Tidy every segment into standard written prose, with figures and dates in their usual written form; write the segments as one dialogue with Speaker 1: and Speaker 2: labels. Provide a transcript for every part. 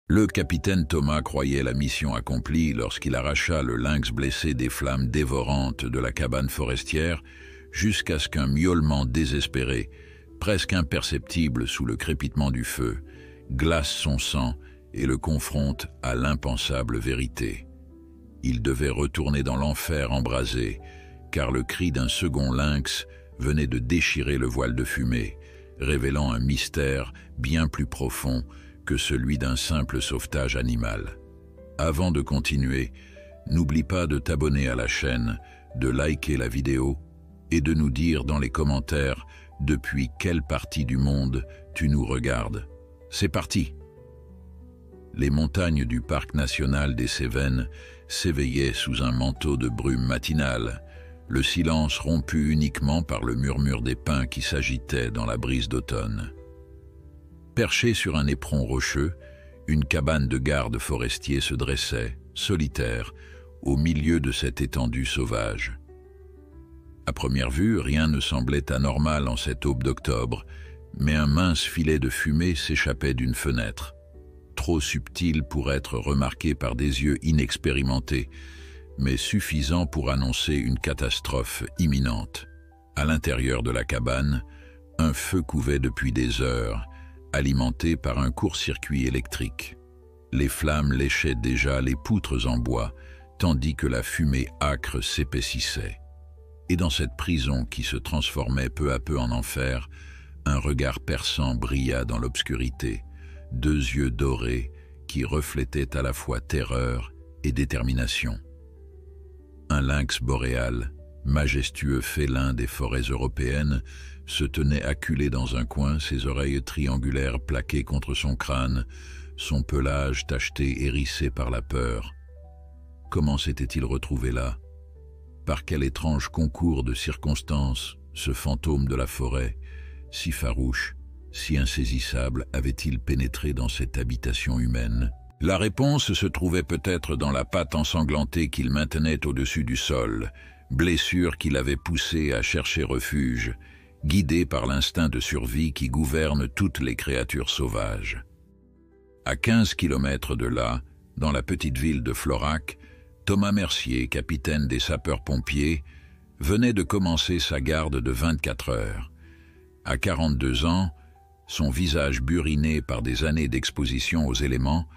Speaker 1: Le capitaine Thomas croyait la mission accomplie lorsqu'il arracha le lynx blessé des flammes dévorantes de la cabane forestière jusqu'à ce qu'un miaulement désespéré, presque imperceptible sous le crépitement du feu, glace son sang et le confronte à l'impensable vérité. Il devait retourner dans l'enfer embrasé, car le cri d'un second lynx venait de déchirer le voile de fumée, révélant un mystère bien plus profond que celui d'un simple sauvetage animal. Avant de continuer, n'oublie pas de t'abonner à la chaîne, de liker la vidéo et de nous dire dans les commentaires depuis quelle partie du monde tu nous regardes. C'est parti! Les montagnes du parc national des Cévennes s'éveillaient sous un manteau de brume matinale, le silence rompu uniquement par le murmure des pins qui s'agitaient dans la brise d'automne. Perchée sur un éperon rocheux, une cabane de garde forestier se dressait, solitaire, au milieu de cette étendue sauvage. À première vue, rien ne semblait anormal en cette aube d'octobre, mais un mince filet de fumée s'échappait d'une fenêtre, trop subtil pour être remarqué par des yeux inexpérimentés, mais suffisant pour annoncer une catastrophe imminente. À l'intérieur de la cabane, un feu couvait depuis des heures, alimenté par un court-circuit électrique. Les flammes léchaient déjà les poutres en bois, tandis que la fumée âcre s'épaississait. Et dans cette prison qui se transformait peu à peu en enfer, un regard perçant brilla dans l'obscurité, deux yeux dorés qui reflétaient à la fois terreur et détermination. Un lynx boréal, majestueux félin des forêts européennes, se tenait acculé dans un coin, ses oreilles triangulaires plaquées contre son crâne, son pelage tacheté hérissé par la peur. Comment s'était-il retrouvé là? Par quel étrange concours de circonstances, ce fantôme de la forêt, si farouche, si insaisissable, avait-il pénétré dans cette habitation humaine? La réponse se trouvait peut-être dans la patte ensanglantée qu'il maintenait au-dessus du sol, blessure qui l'avait poussé à chercher refuge, guidé par l'instinct de survie qui gouverne toutes les créatures sauvages. À 15 kilomètres de là, dans la petite ville de Florac, Thomas Mercier, capitaine des sapeurs-pompiers, venait de commencer sa garde de 24 heures. À 42 ans, son visage buriné par des années d'exposition aux éléments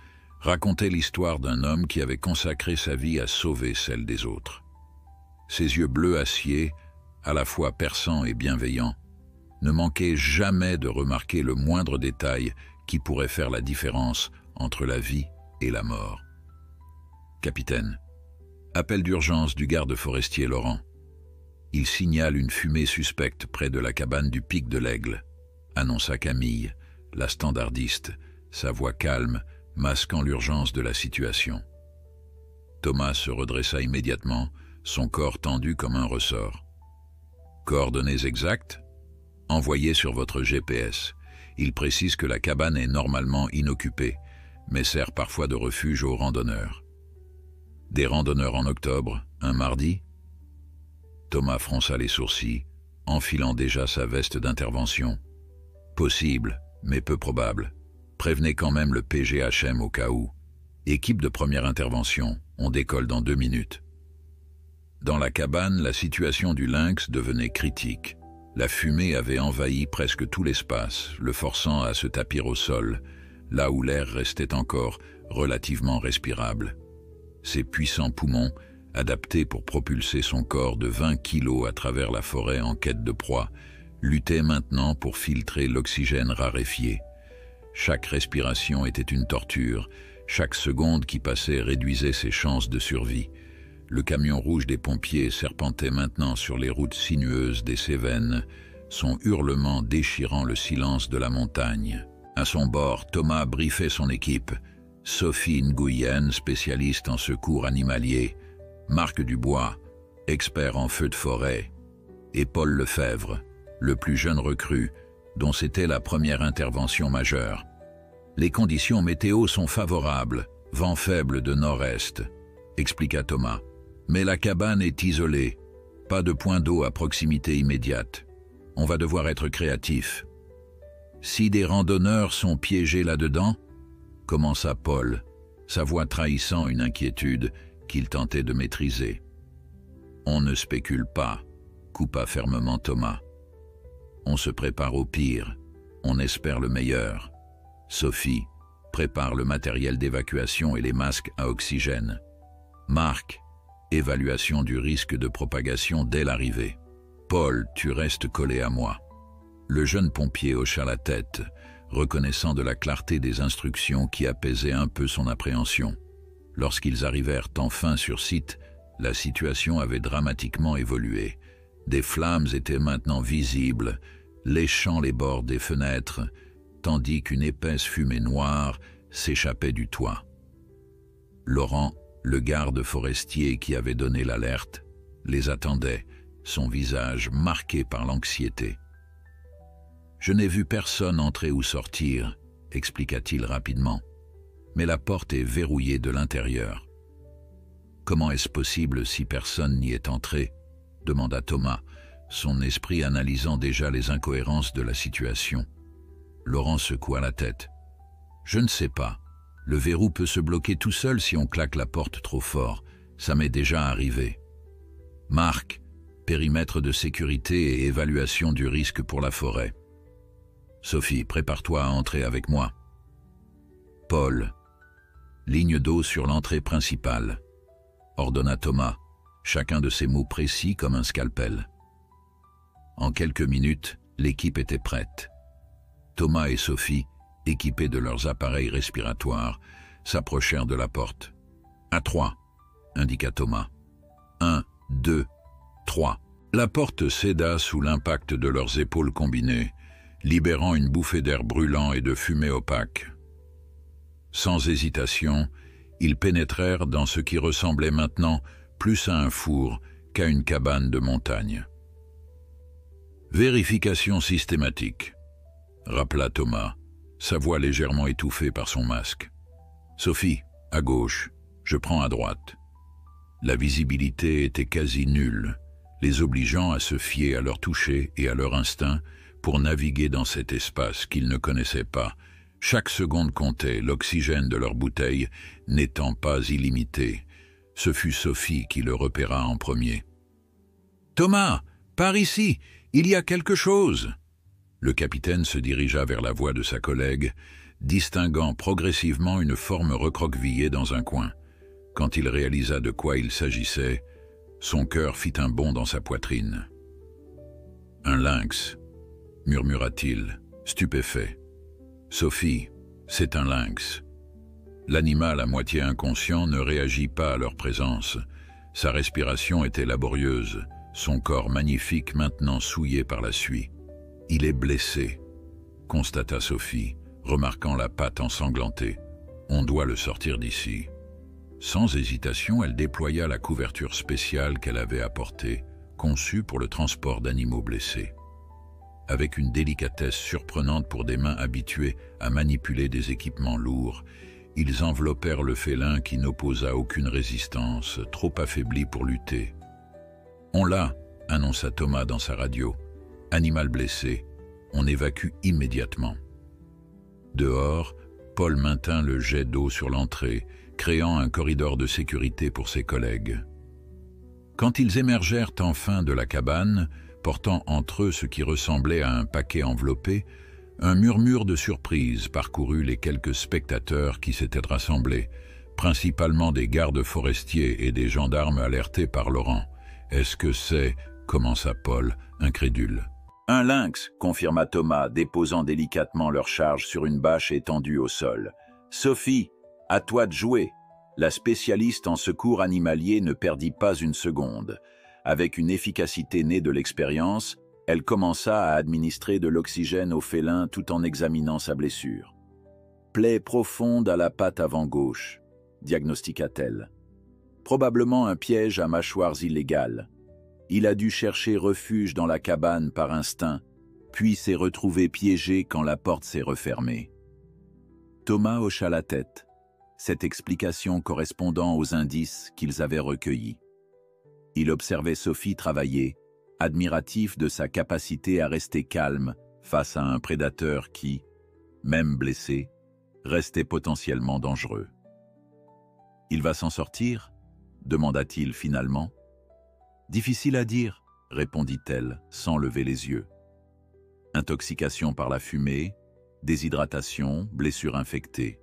Speaker 1: racontait l'histoire d'un homme qui avait consacré sa vie à sauver celle des autres. Ses yeux bleus acier, à la fois perçants et bienveillants, ne manquaient jamais de remarquer le moindre détail qui pourrait faire la différence entre la vie et la mort. « Capitaine, appel d'urgence du garde forestier Laurent. Il signale une fumée suspecte près de la cabane du Pic de l'Aigle », annonça Camille, la standardiste, sa voix calme, masquant l'urgence de la situation. Thomas se redressa immédiatement, son corps tendu comme un ressort. « Coordonnées exactes? Envoyées sur votre GPS. Il précise que la cabane est normalement inoccupée, mais sert parfois de refuge aux randonneurs. Des randonneurs en octobre, un mardi ?» Thomas fronça les sourcils, enfilant déjà sa veste d'intervention. « Possible, mais peu probable. Prévenez quand même le PGHM au cas où. Équipe de première intervention, on décolle dans 2 minutes. » Dans la cabane, la situation du lynx devenait critique. La fumée avait envahi presque tout l'espace, le forçant à se tapir au sol, là où l'air restait encore relativement respirable. Ses puissants poumons, adaptés pour propulser son corps de 20 kilos à travers la forêt en quête de proie, luttaient maintenant pour filtrer l'oxygène raréfié. Chaque respiration était une torture, chaque seconde qui passait réduisait ses chances de survie. Le camion rouge des pompiers serpentait maintenant sur les routes sinueuses des Cévennes, son hurlement déchirant le silence de la montagne. À son bord, Thomas briefait son équipe. Sophie Nguyen, spécialiste en secours animalier, Marc Dubois, expert en feux de forêt, et Paul Lefebvre, le plus jeune recrue, dont c'était la première intervention majeure. Les conditions météo sont favorables, vent faible de nord-est, expliqua Thomas. Mais la cabane est isolée, pas de point d'eau à proximité immédiate. On va devoir être créatif. Si des randonneurs sont piégés là-dedans, commença Paul, sa voix trahissant une inquiétude qu'il tentait de maîtriser. On ne spécule pas, coupa fermement Thomas. On se prépare au pire, on espère le meilleur. Sophie, prépare le matériel d'évacuation et les masques à oxygène. Marc, évaluation du risque de propagation dès l'arrivée. Paul, tu restes collé à moi. Le jeune pompier hocha la tête, reconnaissant de la clarté des instructions qui apaisaient un peu son appréhension. Lorsqu'ils arrivèrent enfin sur site, la situation avait dramatiquement évolué. Des flammes étaient maintenant visibles, léchant les bords des fenêtres, tandis qu'une épaisse fumée noire s'échappait du toit. Laurent, le garde forestier qui avait donné l'alerte, les attendait, son visage marqué par l'anxiété. « Je n'ai vu personne entrer ou sortir », expliqua-t-il rapidement, « mais la porte est verrouillée de l'intérieur. »« Comment est-ce possible si personne n'y est entré ?» demanda Thomas, son esprit analysant déjà les incohérences de la situation. Laurent secoua la tête. « Je ne sais pas. Le verrou peut se bloquer tout seul si on claque la porte trop fort. Ça m'est déjà arrivé. » Marc, périmètre de sécurité et évaluation du risque pour la forêt. Sophie, prépare-toi à entrer avec moi. Paul, ligne d'eau sur l'entrée principale, ordonna Thomas, chacun de ses mots précis comme un scalpel. En quelques minutes, l'équipe était prête. Thomas et Sophie, équipés de leurs appareils respiratoires, s'approchèrent de la porte. « À 3, indiqua Thomas. 1, 2, 3. La porte céda sous l'impact de leurs épaules combinées, libérant une bouffée d'air brûlant et de fumée opaque. Sans hésitation, ils pénétrèrent dans ce qui ressemblait maintenant plus à un four qu'à une cabane de montagne. « Vérification systématique », rappela Thomas, sa voix légèrement étouffée par son masque. « Sophie, à gauche, je prends à droite. » La visibilité était quasi nulle, les obligeant à se fier à leur toucher et à leur instinct pour naviguer dans cet espace qu'ils ne connaissaient pas. Chaque seconde comptait, l'oxygène de leur bouteille n'étant pas illimité. Ce fut Sophie qui le repéra en premier. « Thomas, par ici, il y a quelque chose !» Le capitaine se dirigea vers la voix de sa collègue, distinguant progressivement une forme recroquevillée dans un coin. Quand il réalisa de quoi il s'agissait, son cœur fit un bond dans sa poitrine. « Un lynx », murmura-t-il, stupéfait. « Sophie, c'est un lynx. » L'animal à moitié inconscient ne réagit pas à leur présence. Sa respiration était laborieuse, son corps magnifique maintenant souillé par la suie. « Il est blessé », constata Sophie, remarquant la patte ensanglantée. « On doit le sortir d'ici. » Sans hésitation, elle déploya la couverture spéciale qu'elle avait apportée, conçue pour le transport d'animaux blessés. Avec une délicatesse surprenante pour des mains habituées à manipuler des équipements lourds, ils enveloppèrent le félin qui n'opposa aucune résistance, trop affaibli pour lutter. « On l'a », annonça Thomas dans sa radio. « Animal blessé, on évacue immédiatement. » Dehors, Paul maintint le jet d'eau sur l'entrée, créant un corridor de sécurité pour ses collègues. Quand ils émergèrent enfin de la cabane, portant entre eux ce qui ressemblait à un paquet enveloppé, un murmure de surprise parcourut les quelques spectateurs qui s'étaient rassemblés, principalement des gardes forestiers et des gendarmes alertés par Laurent. « Est-ce que c'est » commença Paul, incrédule. « Un lynx », confirma Thomas, déposant délicatement leur charge sur une bâche étendue au sol. « Sophie, à toi de jouer !» La spécialiste en secours animalier ne perdit pas une seconde. Avec une efficacité née de l'expérience, elle commença à administrer de l'oxygène au félin tout en examinant sa blessure. « Plaie profonde à la patte avant gauche », diagnostiqua-t-elle. « Probablement un piège à mâchoires illégales. Il a dû chercher refuge dans la cabane par instinct, puis s'est retrouvé piégé quand la porte s'est refermée. » Thomas hocha la tête, cette explication correspondant aux indices qu'ils avaient recueillis. Il observait Sophie travailler, admiratif de sa capacité à rester calme face à un prédateur qui, même blessé, restait potentiellement dangereux. « Il va s'en sortir » demanda-t-il finalement. « Difficile à dire » répondit-elle, sans lever les yeux. Intoxication par la fumée, déshydratation, blessure infectée.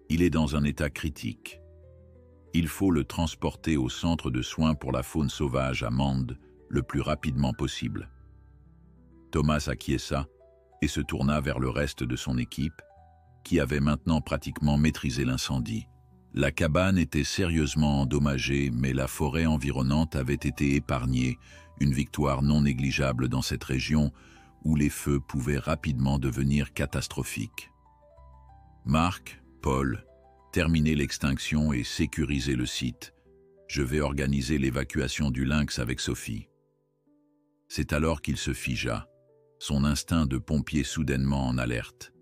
Speaker 1: Il est dans un état critique. Il faut le transporter au centre de soins pour la faune sauvage à Mende le plus rapidement possible. Thomas acquiesça et se tourna vers le reste de son équipe, qui avait maintenant pratiquement maîtrisé l'incendie. La cabane était sérieusement endommagée, mais la forêt environnante avait été épargnée, une victoire non négligeable dans cette région où les feux pouvaient rapidement devenir catastrophiques. Marc, Paul, terminez l'extinction et sécurisez le site. Je vais organiser l'évacuation du lynx avec Sophie. C'est alors qu'il se figea, son instinct de pompier soudainement en alerte.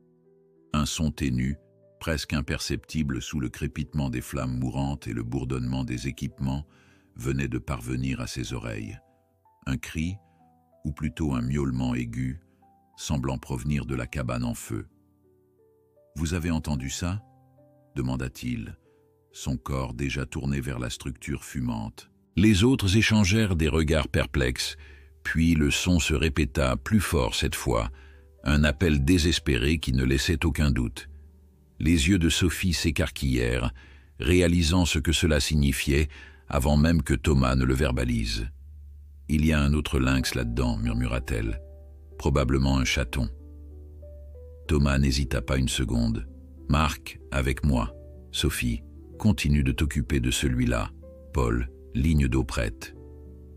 Speaker 1: Un son ténu, presque imperceptible sous le crépitement des flammes mourantes et le bourdonnement des équipements, venait de parvenir à ses oreilles. Un cri, ou plutôt un miaulement aigu, semblant provenir de la cabane en feu. « Vous avez entendu ça ?» demanda-t-il, son corps déjà tourné vers la structure fumante. Les autres échangèrent des regards perplexes, puis le son se répéta plus fort cette fois, un appel désespéré qui ne laissait aucun doute. Les yeux de Sophie s'écarquillèrent, réalisant ce que cela signifiait avant même que Thomas ne le verbalise. « Il y a un autre lynx là-dedans, murmura-t-elle. Probablement un chaton. » Thomas n'hésita pas une seconde. « Marc, avec moi. Sophie, continue de t'occuper de celui-là. Paul, ligne d'eau prête. »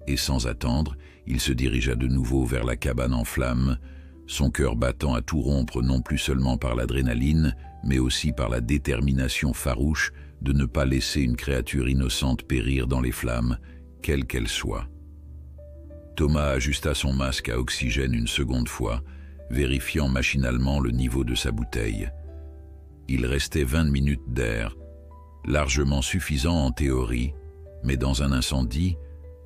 Speaker 1: Et sans attendre, il se dirigea de nouveau vers la cabane en flammes, son cœur battant à tout rompre non plus seulement par l'adrénaline, mais aussi par la détermination farouche de ne pas laisser une créature innocente périr dans les flammes, quelle qu'elle soit. Thomas ajusta son masque à oxygène une seconde fois, vérifiant machinalement le niveau de sa bouteille. Il restait 20 minutes d'air, largement suffisant en théorie, mais dans un incendie,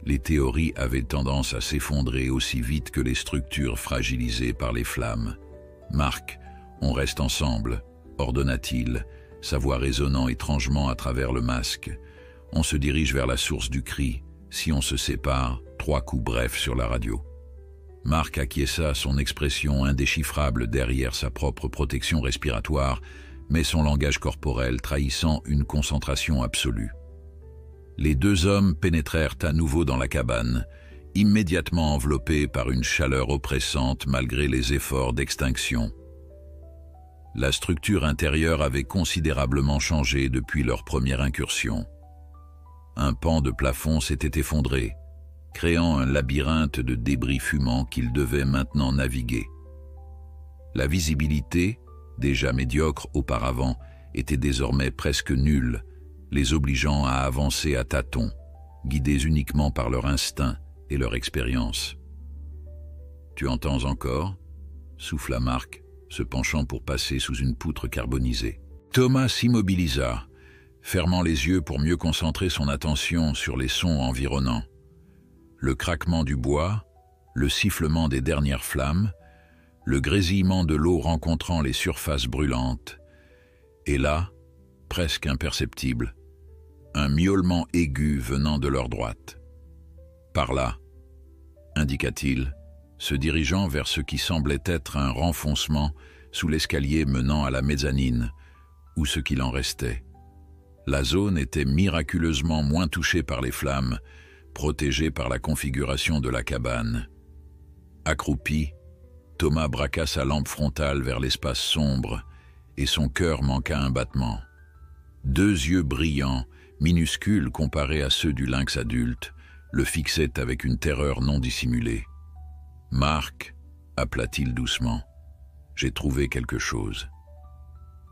Speaker 1: les théories avaient tendance à s'effondrer aussi vite que les structures fragilisées par les flammes. « Marc, on reste ensemble », ordonna-t-il, sa voix résonnant étrangement à travers le masque. « On se dirige vers la source du cri. Si on se sépare, 3 coups brefs sur la radio. » Marc acquiesça, son expression indéchiffrable derrière sa propre protection respiratoire, mais son langage corporel trahissant une concentration absolue. Les 2 hommes pénétrèrent à nouveau dans la cabane, immédiatement enveloppés par une chaleur oppressante malgré les efforts d'extinction. La structure intérieure avait considérablement changé depuis leur première incursion. Un pan de plafond s'était effondré, créant un labyrinthe de débris fumants qu'ils devaient maintenant naviguer. La visibilité, déjà médiocre auparavant, était désormais presque nulle, les obligeant à avancer à tâtons, guidés uniquement par leur instinct et leur expérience. « Tu entends encore ?» souffla Marc, se penchant pour passer sous une poutre carbonisée. Thomas s'immobilisa, fermant les yeux pour mieux concentrer son attention sur les sons environnants. Le craquement du bois, le sifflement des dernières flammes, le grésillement de l'eau rencontrant les surfaces brûlantes. Et là, presque imperceptible, un miaulement aigu venant de leur droite. « Par là », indiqua-t-il, se dirigeant vers ce qui semblait être un renfoncement sous l'escalier menant à la mezzanine, ou ce qu'il en restait. La zone était miraculeusement moins touchée par les flammes, protégée par la configuration de la cabane. Accroupi, Thomas braqua sa lampe frontale vers l'espace sombre, et son cœur manqua un battement. 2 yeux brillants, minuscules comparés à ceux du lynx adulte, le fixaient avec une terreur non dissimulée. « Marc », appela-t-il doucement, « j'ai trouvé quelque chose. »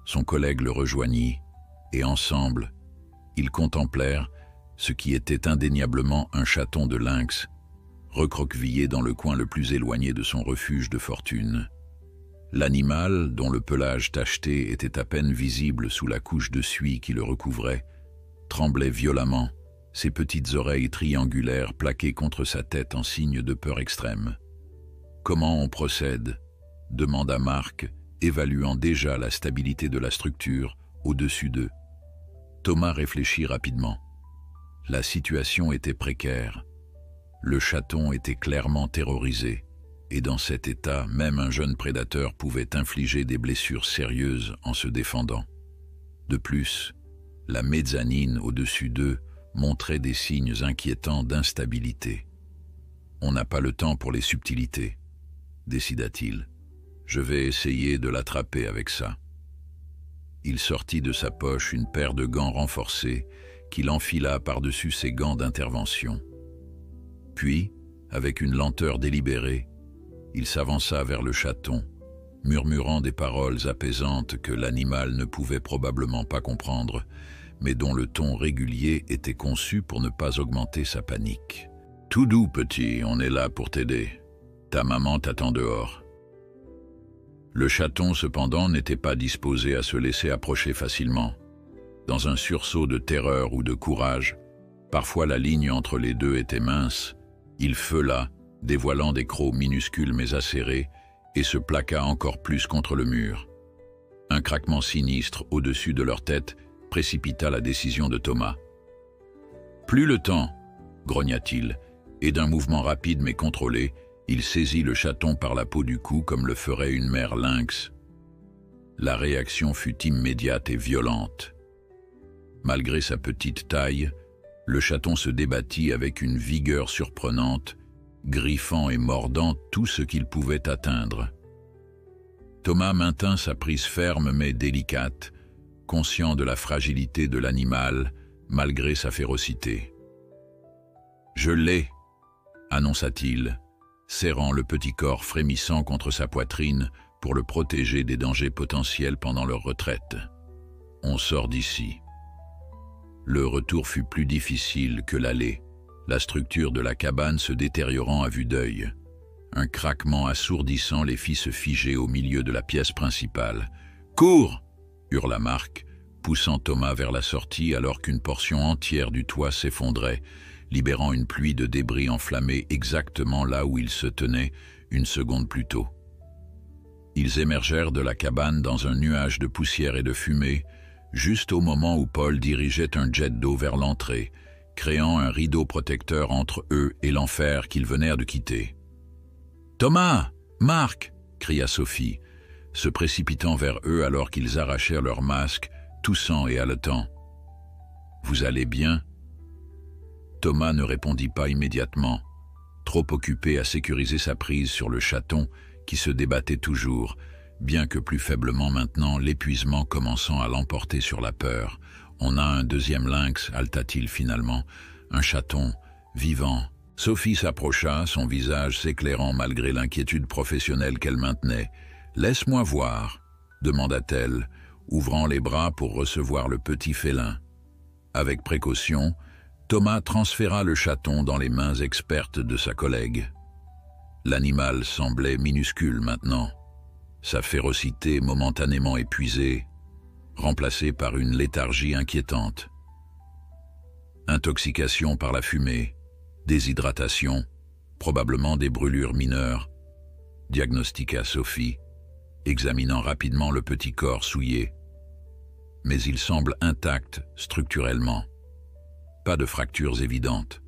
Speaker 1: Son collègue le rejoignit, et ensemble, ils contemplèrent ce qui était indéniablement un chaton de lynx, recroquevillé dans le coin le plus éloigné de son refuge de fortune. L'animal, dont le pelage tacheté était à peine visible sous la couche de suie qui le recouvrait, tremblait violemment, ses petites oreilles triangulaires plaquées contre sa tête en signe de peur extrême. « Comment on procède ?» demanda Marc, évaluant déjà la stabilité de la structure au-dessus d'eux. Thomas réfléchit rapidement. La situation était précaire. Le chaton était clairement terrorisé, et dans cet état, même un jeune prédateur pouvait infliger des blessures sérieuses en se défendant. De plus, la mezzanine au-dessus d'eux montrait des signes inquiétants d'instabilité. « On n'a pas le temps pour les subtilités », décida-t-il. « Je vais essayer de l'attraper avec ça. » Il sortit de sa poche une paire de gants renforcés qu'il enfila par-dessus ses gants d'intervention. Puis, avec une lenteur délibérée, il s'avança vers le chaton, murmurant des paroles apaisantes que l'animal ne pouvait probablement pas comprendre, mais dont le ton régulier était conçu pour ne pas augmenter sa panique. « Tout doux, petit, on est là pour t'aider. Ta maman t'attend dehors. » Le chaton, cependant, n'était pas disposé à se laisser approcher facilement. Dans un sursaut de terreur ou de courage, parfois la ligne entre les deux était mince, il feula, dévoilant des crocs minuscules mais acérés, et se plaqua encore plus contre le mur. Un craquement sinistre au-dessus de leur tête précipita la décision de Thomas. « Plus le temps !» grogna-t-il, et d'un mouvement rapide mais contrôlé, il saisit le chaton par la peau du cou comme le ferait une mère lynx. La réaction fut immédiate et violente. Malgré sa petite taille, le chaton se débattit avec une vigueur surprenante, griffant et mordant tout ce qu'il pouvait atteindre. Thomas maintint sa prise ferme mais délicate, conscient de la fragilité de l'animal malgré sa férocité. « Je l'ai !» annonça-t-il, serrant le petit corps frémissant contre sa poitrine pour le protéger des dangers potentiels pendant leur retraite. « On sort d'ici. » Le retour fut plus difficile que l'aller, la structure de la cabane se détériorant à vue d'œil. Un craquement assourdissant les fit se figer au milieu de la pièce principale. « Cours !» hurla Marc, poussant Thomas vers la sortie alors qu'une portion entière du toit s'effondrait, libérant une pluie de débris enflammés exactement là où ils se tenaient une seconde plus tôt. Ils émergèrent de la cabane dans un nuage de poussière et de fumée, juste au moment où Paul dirigeait un jet d'eau vers l'entrée, créant un rideau protecteur entre eux et l'enfer qu'ils venèrent de quitter. « Thomas! Marc !» cria Sophie, se précipitant vers eux alors qu'ils arrachèrent leurs masques, toussant et haletants. « Vous allez bien ?» Thomas ne répondit pas immédiatement, trop occupé à sécuriser sa prise sur le chaton qui se débattait toujours, bien que plus faiblement maintenant, l'épuisement commençant à l'emporter sur la peur. « On a un deuxième lynx, halta-t-il finalement, un chaton, vivant. » Sophie s'approcha, son visage s'éclairant malgré l'inquiétude professionnelle qu'elle maintenait. « Laisse-moi voir, » demanda-t-elle, ouvrant les bras pour recevoir le petit félin. Avec précaution, Thomas transféra le chaton dans les mains expertes de sa collègue. L'animal semblait minuscule maintenant, sa férocité momentanément épuisée, remplacée par une léthargie inquiétante. Intoxication par la fumée, déshydratation, probablement des brûlures mineures, diagnostiqua Sophie, examinant rapidement le petit corps souillé. Mais il semble intact structurellement. Pas de fractures évidentes.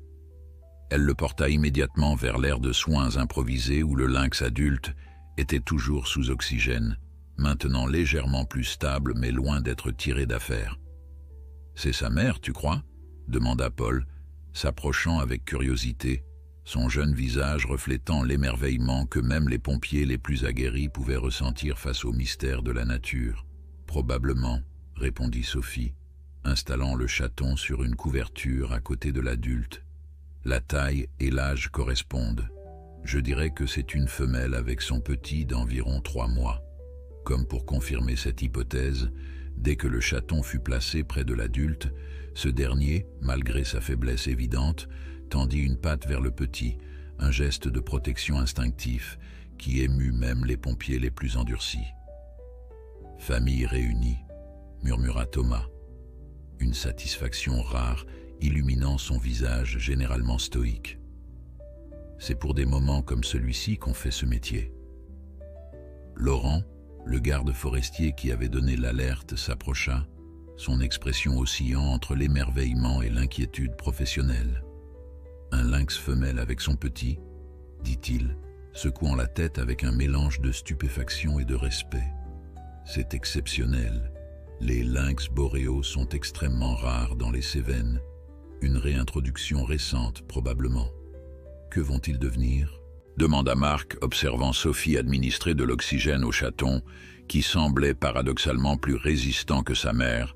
Speaker 1: Elle le porta immédiatement vers l'aire de soins improvisé où le lynx adulte était toujours sous oxygène, maintenant légèrement plus stable mais loin d'être tiré d'affaire. « C'est sa mère, tu crois ?» demanda Paul, s'approchant avec curiosité, son jeune visage reflétant l'émerveillement que même les pompiers les plus aguerris pouvaient ressentir face au mystère de la nature. « Probablement, » répondit Sophie, installant le chaton sur une couverture à côté de l'adulte. La taille et l'âge correspondent. Je dirais que c'est une femelle avec son petit d'environ 3 mois. Comme pour confirmer cette hypothèse, dès que le chaton fut placé près de l'adulte, ce dernier, malgré sa faiblesse évidente, tendit une patte vers le petit, un geste de protection instinctif qui émut même les pompiers les plus endurcis. « Famille réunie », murmura Thomas, une satisfaction rare illuminant son visage généralement stoïque. C'est pour des moments comme celui-ci qu'on fait ce métier. Laurent, Le garde forestier qui avait donné l'alerte s'approcha, son expression oscillant entre l'émerveillement et l'inquiétude professionnelle. « Un lynx femelle avec son petit ?» dit-il, secouant la tête avec un mélange de stupéfaction et de respect. « C'est exceptionnel. Les lynx boréaux sont extrêmement rares dans les Cévennes. Une réintroduction récente, probablement. Que vont-ils devenir ?» demanda Marc, observant Sophie administrer de l'oxygène au chaton, qui semblait paradoxalement plus résistant que sa mère,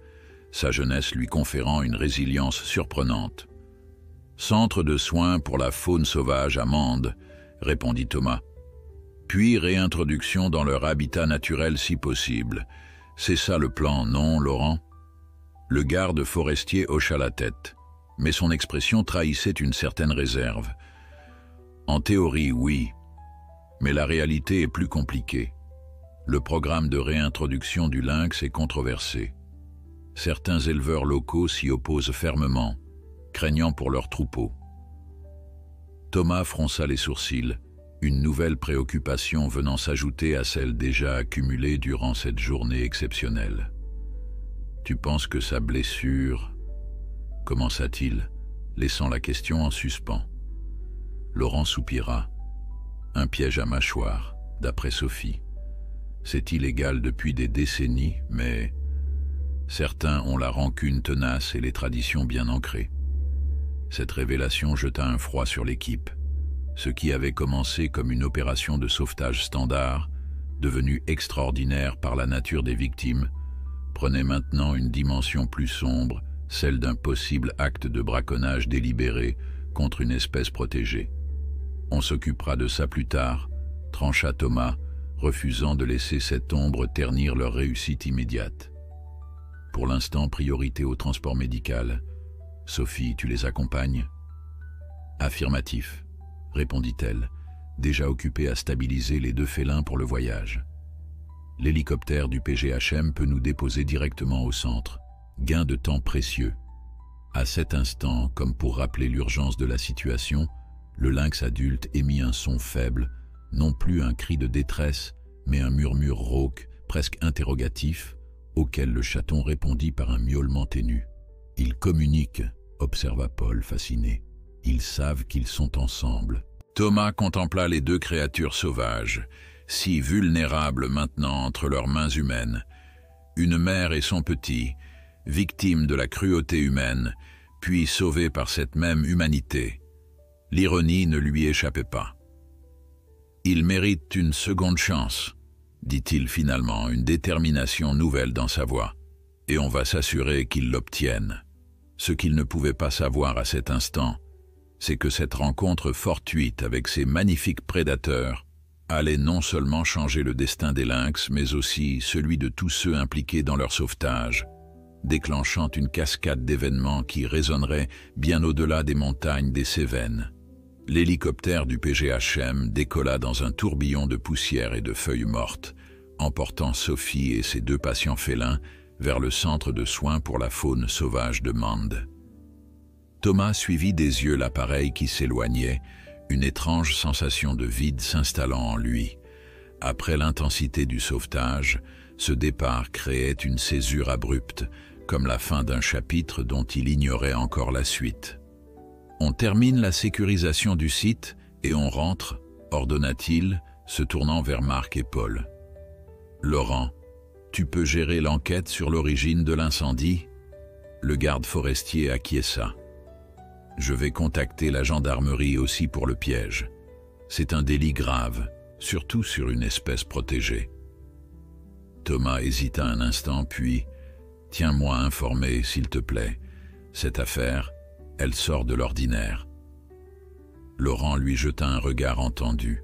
Speaker 1: sa jeunesse lui conférant une résilience surprenante. « Centre de soins pour la faune sauvage à Mende », répondit Thomas. « Puis réintroduction dans leur habitat naturel si possible. C'est ça le plan, non, Laurent ?» Le garde forestier hocha la tête, mais son expression trahissait une certaine réserve. « En théorie, oui, mais la réalité est plus compliquée. Le programme de réintroduction du lynx est controversé. Certains éleveurs locaux s'y opposent fermement, craignant pour leurs troupeaux. » Thomas fronça les sourcils, une nouvelle préoccupation venant s'ajouter à celle déjà accumulée durant cette journée exceptionnelle. « Tu penses que sa blessure... » commença-t-il, laissant la question en suspens. Laurent soupira. Un piège à mâchoire, d'après Sophie. C'est illégal depuis des décennies, mais certains ont la rancune tenace et les traditions bien ancrées. Cette révélation jeta un froid sur l'équipe. Ce qui avait commencé comme une opération de sauvetage standard, devenue extraordinaire par la nature des victimes, prenait maintenant une dimension plus sombre, celle d'un possible acte de braconnage délibéré contre une espèce protégée. « On s'occupera de ça plus tard », trancha Thomas, refusant de laisser cette ombre ternir leur réussite immédiate. « Pour l'instant, priorité au transport médical. Sophie, tu les accompagnes ?»« Affirmatif », répondit-elle, déjà occupée à stabiliser les deux félins pour le voyage. « L'hélicoptère du PGHM peut nous déposer directement au centre. Gain de temps précieux. » À cet instant, comme pour rappeler l'urgence de la situation, le lynx adulte émit un son faible, non plus un cri de détresse, mais un murmure rauque, presque interrogatif, auquel le chaton répondit par un miaulement ténu. « Ils communiquent », observa Paul fasciné. « Ils savent qu'ils sont ensemble. » Thomas contempla les deux créatures sauvages, si vulnérables maintenant entre leurs mains humaines. Une mère et son petit, victimes de la cruauté humaine, puis sauvés par cette même humanité. L'ironie ne lui échappait pas. « Il mérite une seconde chance », dit-il finalement, une détermination nouvelle dans sa voix. « Et on va s'assurer qu'ils l'obtiennent. » Ce qu'il ne pouvait pas savoir à cet instant, c'est que cette rencontre fortuite avec ces magnifiques prédateurs allait non seulement changer le destin des lynx, mais aussi celui de tous ceux impliqués dans leur sauvetage, déclenchant une cascade d'événements qui résonnerait bien au-delà des montagnes des Cévennes. L'hélicoptère du PGHM décolla dans un tourbillon de poussière et de feuilles mortes, emportant Sophie et ses deux patients félins vers le centre de soins pour la faune sauvage de Mende. Thomas suivit des yeux l'appareil qui s'éloignait, une étrange sensation de vide s'installant en lui. Après l'intensité du sauvetage, ce départ créait une césure abrupte, comme la fin d'un chapitre dont il ignorait encore la suite. « On termine la sécurisation du site et on rentre », ordonna-t-il, se tournant vers Marc et Paul. « Laurent, tu peux gérer l'enquête sur l'origine de l'incendie ?» Le garde forestier acquiesça. « Je vais contacter la gendarmerie aussi pour le piège. C'est un délit grave, surtout sur une espèce protégée. » Thomas hésita un instant, puis « Tiens-moi informé, s'il te plaît. Cette affaire, elle sort de l'ordinaire. » Laurent lui jeta un regard entendu.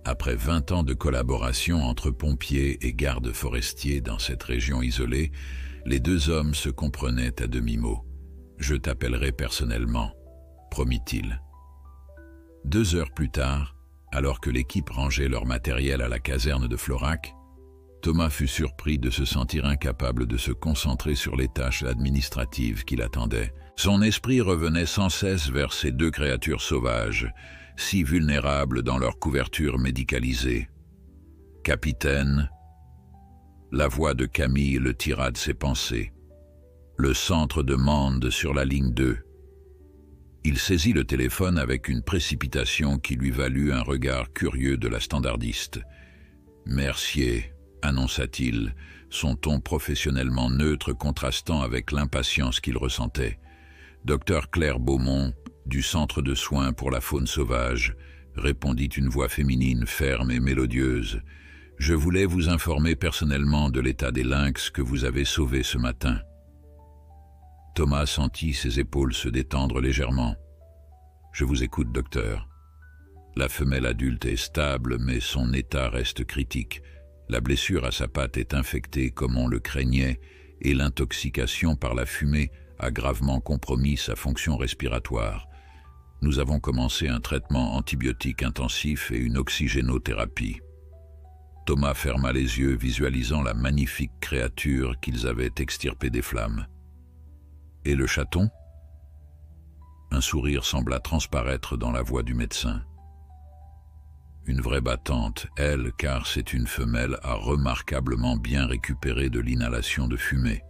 Speaker 1: Après 20 ans de collaboration entre pompiers et gardes forestiers dans cette région isolée, les deux hommes se comprenaient à demi-mot. « Je t'appellerai personnellement », promit-il. 2 heures plus tard, alors que l'équipe rangeait leur matériel à la caserne de Florac, Thomas fut surpris de se sentir incapable de se concentrer sur les tâches administratives qui l'attendaient. Son esprit revenait sans cesse vers ces deux créatures sauvages, si vulnérables dans leur couverture médicalisée. « Capitaine », La voix de Camille le tira de ses pensées. Le centre de Mende sur la ligne 2. Il saisit le téléphone avec une précipitation qui lui valut un regard curieux de la standardiste. « Mercier », annonça-t-il, son ton professionnellement neutre contrastant avec l'impatience qu'il ressentait. « Docteur Claire Beaumont, du centre de soins pour la faune sauvage », répondit une voix féminine ferme et mélodieuse. « Je voulais vous informer personnellement de l'état des lynx que vous avez sauvés ce matin. » Thomas sentit ses épaules se détendre légèrement. « Je vous écoute, docteur. » La femelle adulte est stable, mais son état reste critique. La blessure à sa patte est infectée comme on le craignait, et l'intoxication par la fumée a gravement compromis sa fonction respiratoire. Nous avons commencé un traitement antibiotique intensif et une oxygénothérapie. Thomas ferma les yeux, visualisant la magnifique créature qu'ils avaient extirpée des flammes. « Et le chaton ?» Un sourire sembla transparaître dans la voix du médecin. « Une vraie battante, elle, car c'est une femelle a remarquablement bien récupéré de l'inhalation de fumée.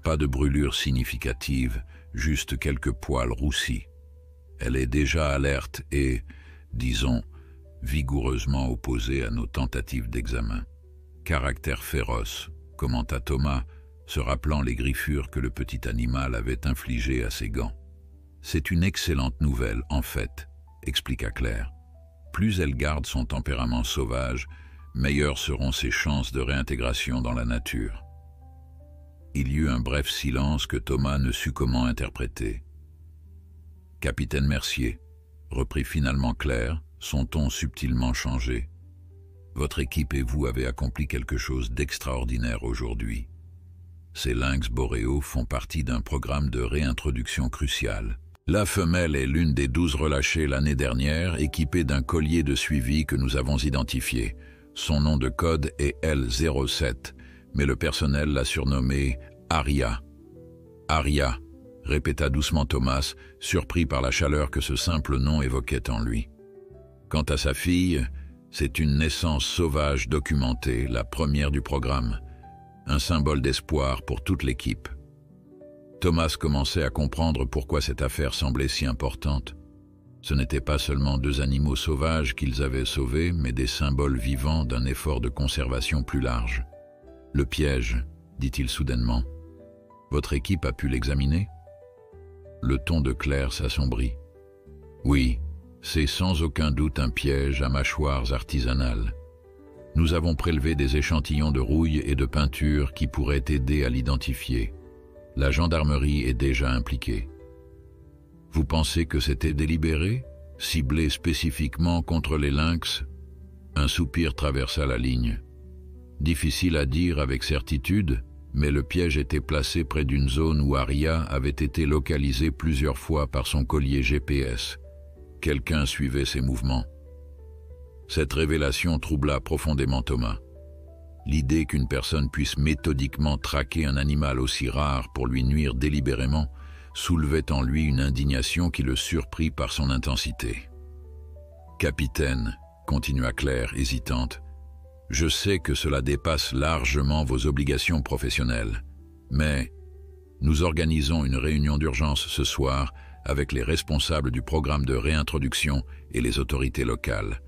Speaker 1: Pas de brûlure significative, juste quelques poils roussis. Elle est déjà alerte et, disons, vigoureusement opposée à nos tentatives d'examen. Caractère féroce, commenta Thomas, se rappelant les griffures que le petit animal avait infligées à ses gants. C'est une excellente nouvelle, en fait, expliqua Claire. Plus elle garde son tempérament sauvage, meilleures seront ses chances de réintégration dans la nature. Il y eut un bref silence que Thomas ne sut comment interpréter. « Capitaine Mercier, » reprit finalement Claire, son ton subtilement changé. « Votre équipe et vous avez accompli quelque chose d'extraordinaire aujourd'hui. Ces lynx boréaux font partie d'un programme de réintroduction crucial. La femelle est l'une des 12 relâchées l'année dernière, équipée d'un collier de suivi que nous avons identifié. Son nom de code est L07, mais le personnel l'a surnommée Aria. Aria, répéta doucement Thomas, surpris par la chaleur que ce simple nom évoquait en lui. Quant à sa fille, c'est une naissance sauvage documentée, la première du programme. Un symbole d'espoir pour toute l'équipe. Thomas commençait à comprendre pourquoi cette affaire semblait si importante. Ce n'étaient pas seulement 2 animaux sauvages qu'ils avaient sauvés, mais des symboles vivants d'un effort de conservation plus large. « Le piège », dit-il soudainement. « Votre équipe a pu l'examiner ?» Le ton de Claire s'assombrit. « Oui, c'est sans aucun doute un piège à mâchoires artisanales. Nous avons prélevé des échantillons de rouille et de peinture qui pourraient aider à l'identifier. La gendarmerie est déjà impliquée. Vous pensez que c'était délibéré, ciblé spécifiquement contre les lynx ?» Un soupir traversa la ligne. Difficile à dire avec certitude, mais le piège était placé près d'une zone où Aria avait été localisée plusieurs fois par son collier GPS. Quelqu'un suivait ses mouvements. Cette révélation troubla profondément Thomas. L'idée qu'une personne puisse méthodiquement traquer un animal aussi rare pour lui nuire délibérément soulevait en lui une indignation qui le surprit par son intensité. « Capitaine, » continua Claire, hésitante, « je sais que cela dépasse largement vos obligations professionnelles, mais nous organisons une réunion d'urgence ce soir avec les responsables du programme de réintroduction et les autorités locales.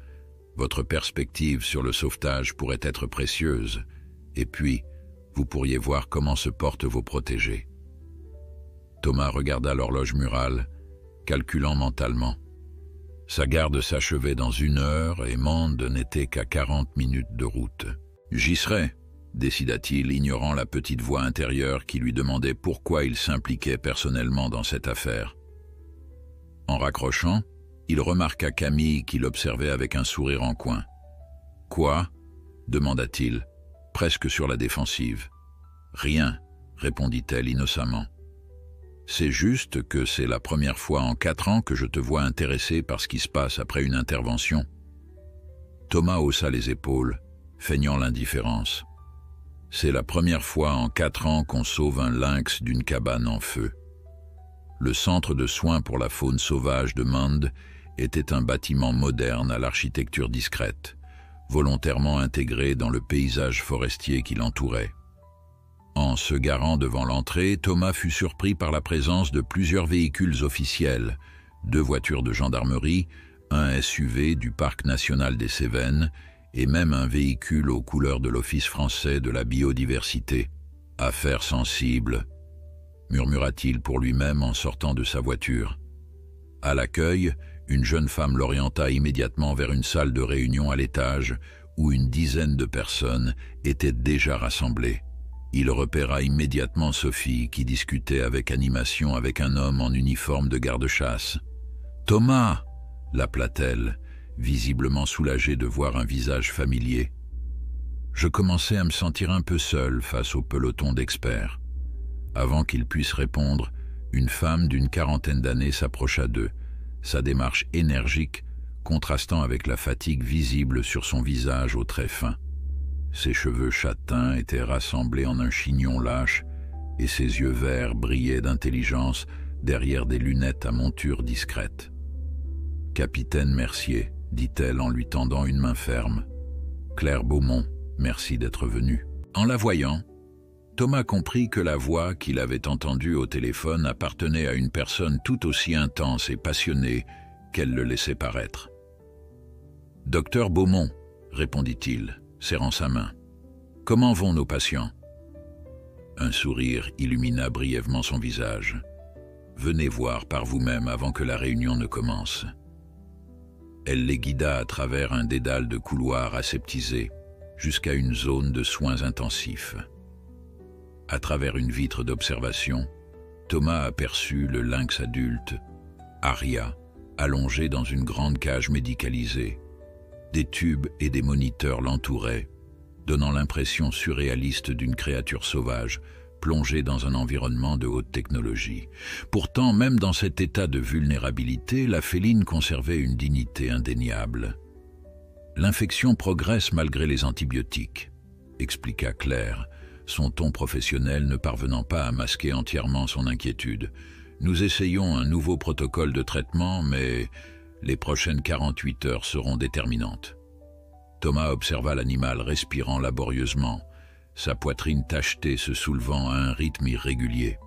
Speaker 1: Votre perspective sur le sauvetage pourrait être précieuse, et puis, vous pourriez voir comment se portent vos protégés. » Thomas regarda l'horloge murale, calculant mentalement. Sa garde s'achevait dans 1 heure et Mende n'était qu'à 40 minutes de route. « J'y serai », décida-t-il, ignorant la petite voix intérieure qui lui demandait pourquoi il s'impliquait personnellement dans cette affaire. En raccrochant, il remarqua Camille qui l'observait avec un sourire en coin. « Quoi ?» demanda-t-il, presque sur la défensive. « Rien », répondit-elle innocemment. « C'est juste que c'est la première fois en 4 ans que je te vois intéressé par ce qui se passe après une intervention. » Thomas haussa les épaules, feignant l'indifférence. « C'est la première fois en 4 ans qu'on sauve un lynx d'une cabane en feu. » Le centre de soins pour la faune sauvage de Mende était un bâtiment moderne à l'architecture discrète. volontairement intégré dans le paysage forestier qui l'entourait. En se garant devant l'entrée, Thomas fut surpris par la présence de plusieurs véhicules officiels, 2 voitures de gendarmerie, un SUV du Parc national des Cévennes et même un véhicule aux couleurs de l'Office français de la biodiversité. « Affaire sensible », murmura-t-il pour lui-même en sortant de sa voiture. À l'accueil, une jeune femme l'orienta immédiatement vers une salle de réunion à l'étage où une dizaine de personnes étaient déjà rassemblées. Il repéra immédiatement Sophie qui discutait avec animation avec un homme en uniforme de garde-chasse. « Thomas !» l'appela-t-elle, visiblement soulagée de voir un visage familier. Je commençais à me sentir un peu seul face au peloton d'experts. Avant qu'il puisse répondre, une femme d'une 40aine d'années s'approcha d'eux, sa démarche énergique contrastant avec la fatigue visible sur son visage aux traits fins. Ses cheveux châtains étaient rassemblés en un chignon lâche et ses yeux verts brillaient d'intelligence derrière des lunettes à monture discrète. « Capitaine Mercier », dit-elle en lui tendant une main ferme. « Claire Beaumont, merci d'être venue. » En la voyant, Thomas comprit que la voix qu'il avait entendue au téléphone appartenait à une personne tout aussi intense et passionnée qu'elle le laissait paraître. « Docteur Beaumont », répondit-il, serrant sa main. « Comment vont nos patients ?» Un sourire illumina brièvement son visage. « Venez voir par vous-même avant que la réunion ne commence. » Elle les guida à travers un dédale de couloirs aseptisés jusqu'à une zone de soins intensifs. À travers une vitre d'observation, Thomas aperçut le lynx adulte, Aria, allongé dans une grande cage médicalisée. Des tubes et des moniteurs l'entouraient, donnant l'impression surréaliste d'une créature sauvage plongée dans un environnement de haute technologie. Pourtant, même dans cet état de vulnérabilité, la féline conservait une dignité indéniable. « L'infection progresse malgré les antibiotiques », expliqua Claire, son ton professionnel ne parvenant pas à masquer entièrement son inquiétude. « Nous essayons un nouveau protocole de traitement, mais les prochaines 48 heures seront déterminantes. » Thomas observa l'animal respirant laborieusement, sa poitrine tachetée se soulevant à un rythme irrégulier.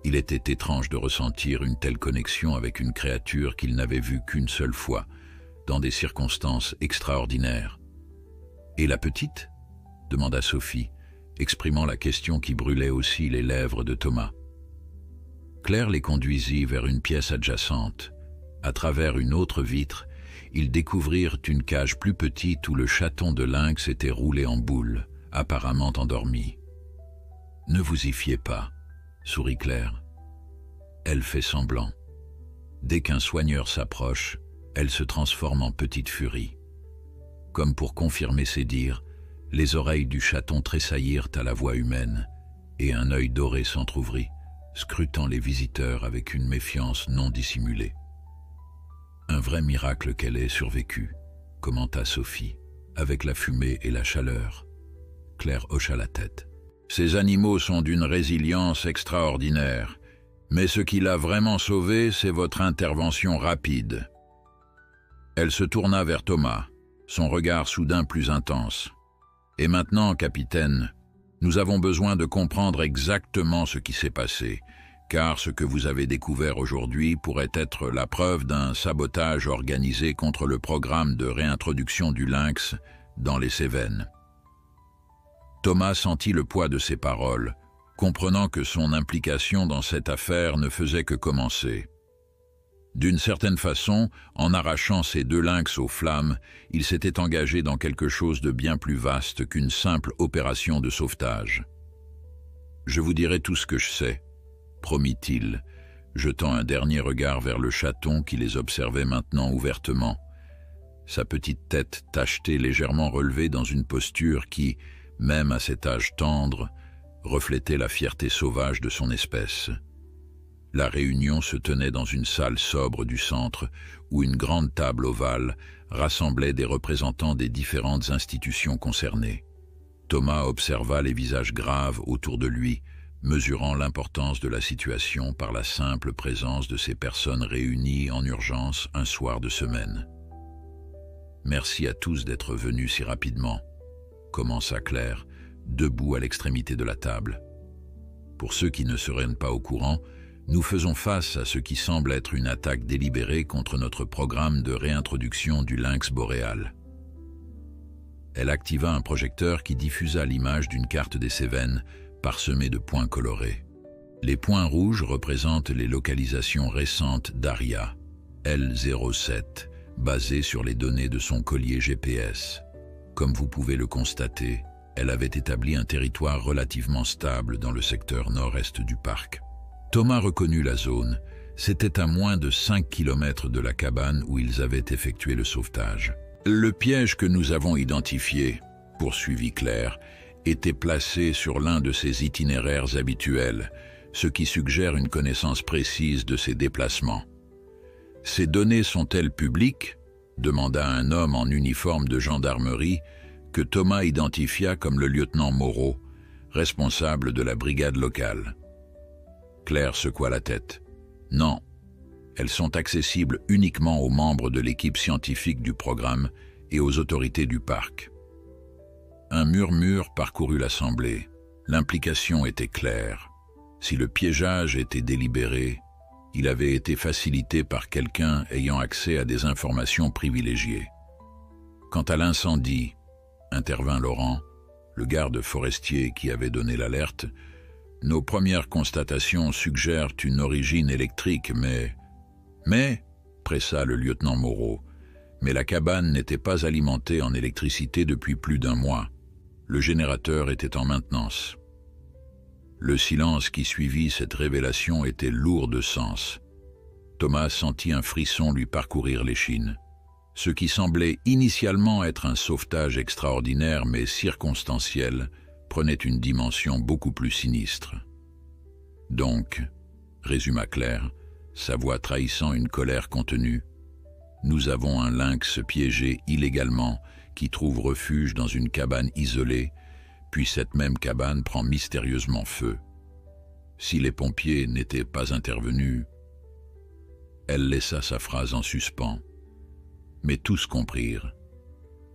Speaker 1: Il était étrange de ressentir une telle connexion avec une créature qu'il n'avait vue qu'une seule fois, dans des circonstances extraordinaires. « Et la petite ?» demanda Sophie, exprimant la question qui brûlait aussi les lèvres de Thomas. Claire les conduisit vers une pièce adjacente. À travers une autre vitre, ils découvrirent une cage plus petite où le chaton de lynx était roulé en boule, apparemment endormi. « Ne vous y fiez pas », sourit Claire. Elle fait semblant. Dès qu'un soigneur s'approche, elle se transforme en petite furie. Comme pour confirmer ses dires, les oreilles du chaton tressaillirent à la voix humaine, et un œil doré s'entr'ouvrit, scrutant les visiteurs avec une méfiance non dissimulée. « Un vrai miracle qu'elle ait survécu », commenta Sophie, avec la fumée et la chaleur. Claire hocha la tête. « Ces animaux sont d'une résilience extraordinaire, mais ce qui l'a vraiment sauvée, c'est votre intervention rapide. » Elle se tourna vers Thomas, son regard soudain plus intense. « Et maintenant, capitaine, nous avons besoin de comprendre exactement ce qui s'est passé, car ce que vous avez découvert aujourd'hui pourrait être la preuve d'un sabotage organisé contre le programme de réintroduction du lynx dans les Cévennes. » Thomas sentit le poids de ces paroles, comprenant que son implication dans cette affaire ne faisait que commencer. D'une certaine façon, en arrachant ces 2 lynx aux flammes, il s'était engagé dans quelque chose de bien plus vaste qu'une simple opération de sauvetage. « Je vous dirai tout ce que je sais », promit-il, jetant un dernier regard vers le chaton qui les observait maintenant ouvertement. Sa petite tête tachetée légèrement relevée dans une posture qui, même à cet âge tendre, reflétait la fierté sauvage de son espèce. La réunion se tenait dans une salle sobre du centre, où une grande table ovale rassemblait des représentants des différentes institutions concernées. Thomas observa les visages graves autour de lui, mesurant l'importance de la situation par la simple présence de ces personnes réunies en urgence un soir de semaine. Merci à tous d'être venus si rapidement, commença Claire, debout à l'extrémité de la table. Pour ceux qui ne seraient pas au courant, nous faisons face à ce qui semble être une attaque délibérée contre notre programme de réintroduction du lynx boréal. Elle activa un projecteur qui diffusa l'image d'une carte des Cévennes parsemée de points colorés. Les points rouges représentent les localisations récentes d'Aria, L07, basées sur les données de son collier GPS. Comme vous pouvez le constater, elle avait établi un territoire relativement stable dans le secteur nord-est du parc. Thomas reconnut la zone. C'était à moins de 5 km de la cabane où ils avaient effectué le sauvetage. Le piège que nous avons identifié, poursuivit Claire, était placé sur l'un de ses itinéraires habituels, ce qui suggère une connaissance précise de ses déplacements. Ces données sont-elles publiques ? Demanda un homme en uniforme de gendarmerie que Thomas identifia comme le lieutenant Moreau, responsable de la brigade locale. Claire secoua la tête. Non, elles sont accessibles uniquement aux membres de l'équipe scientifique du programme et aux autorités du parc. Un murmure parcourut l'assemblée. L'implication était claire. Si le piégeage était délibéré, il avait été facilité par quelqu'un ayant accès à des informations privilégiées. Quant à l'incendie, intervint Laurent, le garde forestier qui avait donné l'alerte, nos premières constatations suggèrent une origine électrique, mais, pressa le lieutenant Moreau, mais la cabane n'était pas alimentée en électricité depuis plus d'un mois. Le générateur était en maintenance. Le silence qui suivit cette révélation était lourd de sens. Thomas sentit un frisson lui parcourir l'échine. Ce qui semblait initialement être un sauvetage extraordinaire mais circonstanciel prenait une dimension beaucoup plus sinistre. Donc, résuma Claire, sa voix trahissant une colère contenue, nous avons un lynx piégé illégalement qui trouve refuge dans une cabane isolée, puis cette même cabane prend mystérieusement feu. Si les pompiers n'étaient pas intervenus, elle laissa sa phrase en suspens. Mais tous comprirent.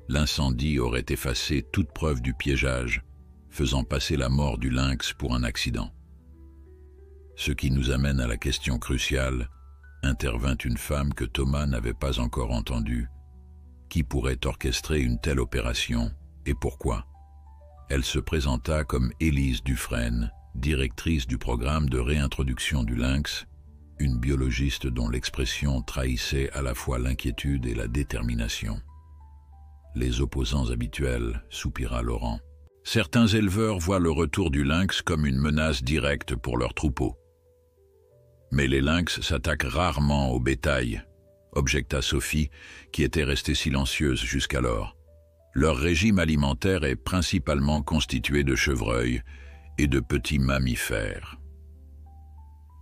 Speaker 1: L'incendie aurait effacé toute preuve du piégeage, faisant passer la mort du lynx pour un accident. Ce qui nous amène à la question cruciale, intervint une femme que Thomas n'avait pas encore entendue. Qui pourrait orchestrer une telle opération et pourquoi? Elle se présenta comme Élise Dufresne, directrice du programme de réintroduction du lynx, une biologiste dont l'expression trahissait à la fois l'inquiétude et la détermination. Les opposants habituels, soupira Laurent. Certains éleveurs voient le retour du lynx comme une menace directe pour leurs troupeaux. Mais les lynx s'attaquent rarement au bétail, objecta Sophie, qui était restée silencieuse jusqu'alors. Leur régime alimentaire est principalement constitué de chevreuils et de petits mammifères.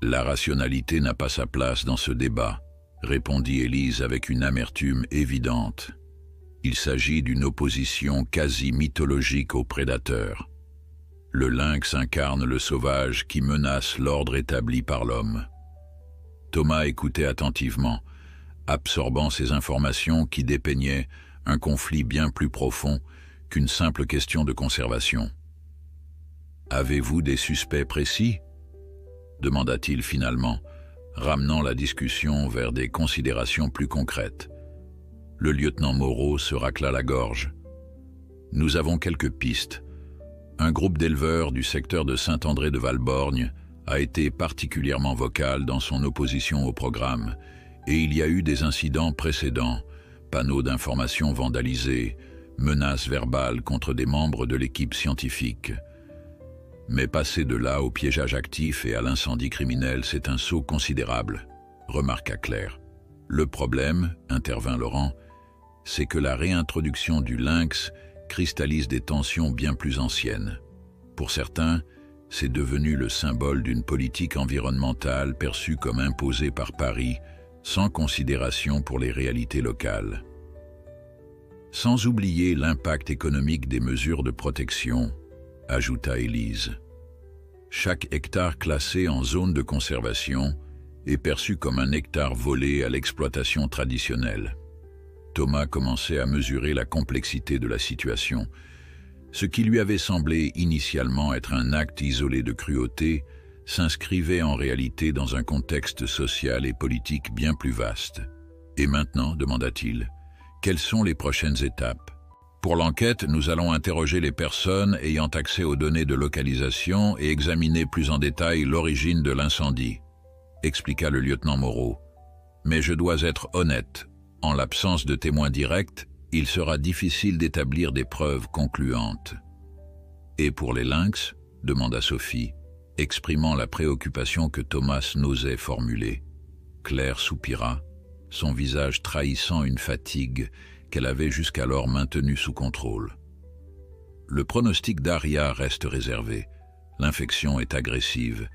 Speaker 1: La rationalité n'a pas sa place dans ce débat, répondit Élise avec une amertume évidente. Il s'agit d'une opposition quasi mythologique aux prédateurs. Le lynx incarne le sauvage qui menace l'ordre établi par l'homme. Thomas écoutait attentivement, absorbant ces informations qui dépeignaient un conflit bien plus profond qu'une simple question de conservation. « Avez-vous des suspects précis ?» demanda-t-il finalement, ramenant la discussion vers des considérations plus concrètes. Le lieutenant Moreau se racla la gorge. « Nous avons quelques pistes. Un groupe d'éleveurs du secteur de Saint-André de Valborgne a été particulièrement vocal dans son opposition au programme, et il y a eu des incidents précédents, panneaux d'information vandalisés, menaces verbales contre des membres de l'équipe scientifique. Mais passer de là au piégeage actif et à l'incendie criminel, c'est un saut considérable, remarqua Claire. Le problème, intervint Laurent, c'est que la réintroduction du lynx cristallise des tensions bien plus anciennes. Pour certains, c'est devenu le symbole d'une politique environnementale perçue comme imposée par Paris, sans considération pour les réalités locales. Sans oublier l'impact économique des mesures de protection, ajouta Élise. Chaque hectare classé en zone de conservation est perçu comme un hectare volé à l'exploitation traditionnelle. Thomas commençait à mesurer la complexité de la situation. Ce qui lui avait semblé initialement être un acte isolé de cruauté s'inscrivait en réalité dans un contexte social et politique bien plus vaste. « Et maintenant, demanda-t-il, quelles sont les prochaines étapes ? Pour l'enquête, nous allons interroger les personnes ayant accès aux données de localisation et examiner plus en détail l'origine de l'incendie, expliqua le lieutenant Moreau. Mais je dois être honnête, en l'absence de témoins directs, il sera difficile d'établir des preuves concluantes. Et pour les lynx, demanda Sophie, exprimant la préoccupation que Thomas n'osait formuler. Claire soupira, son visage trahissant une fatigue qu'elle avait jusqu'alors maintenue sous contrôle. Le pronostic d'Aria reste réservé. L'infection est agressive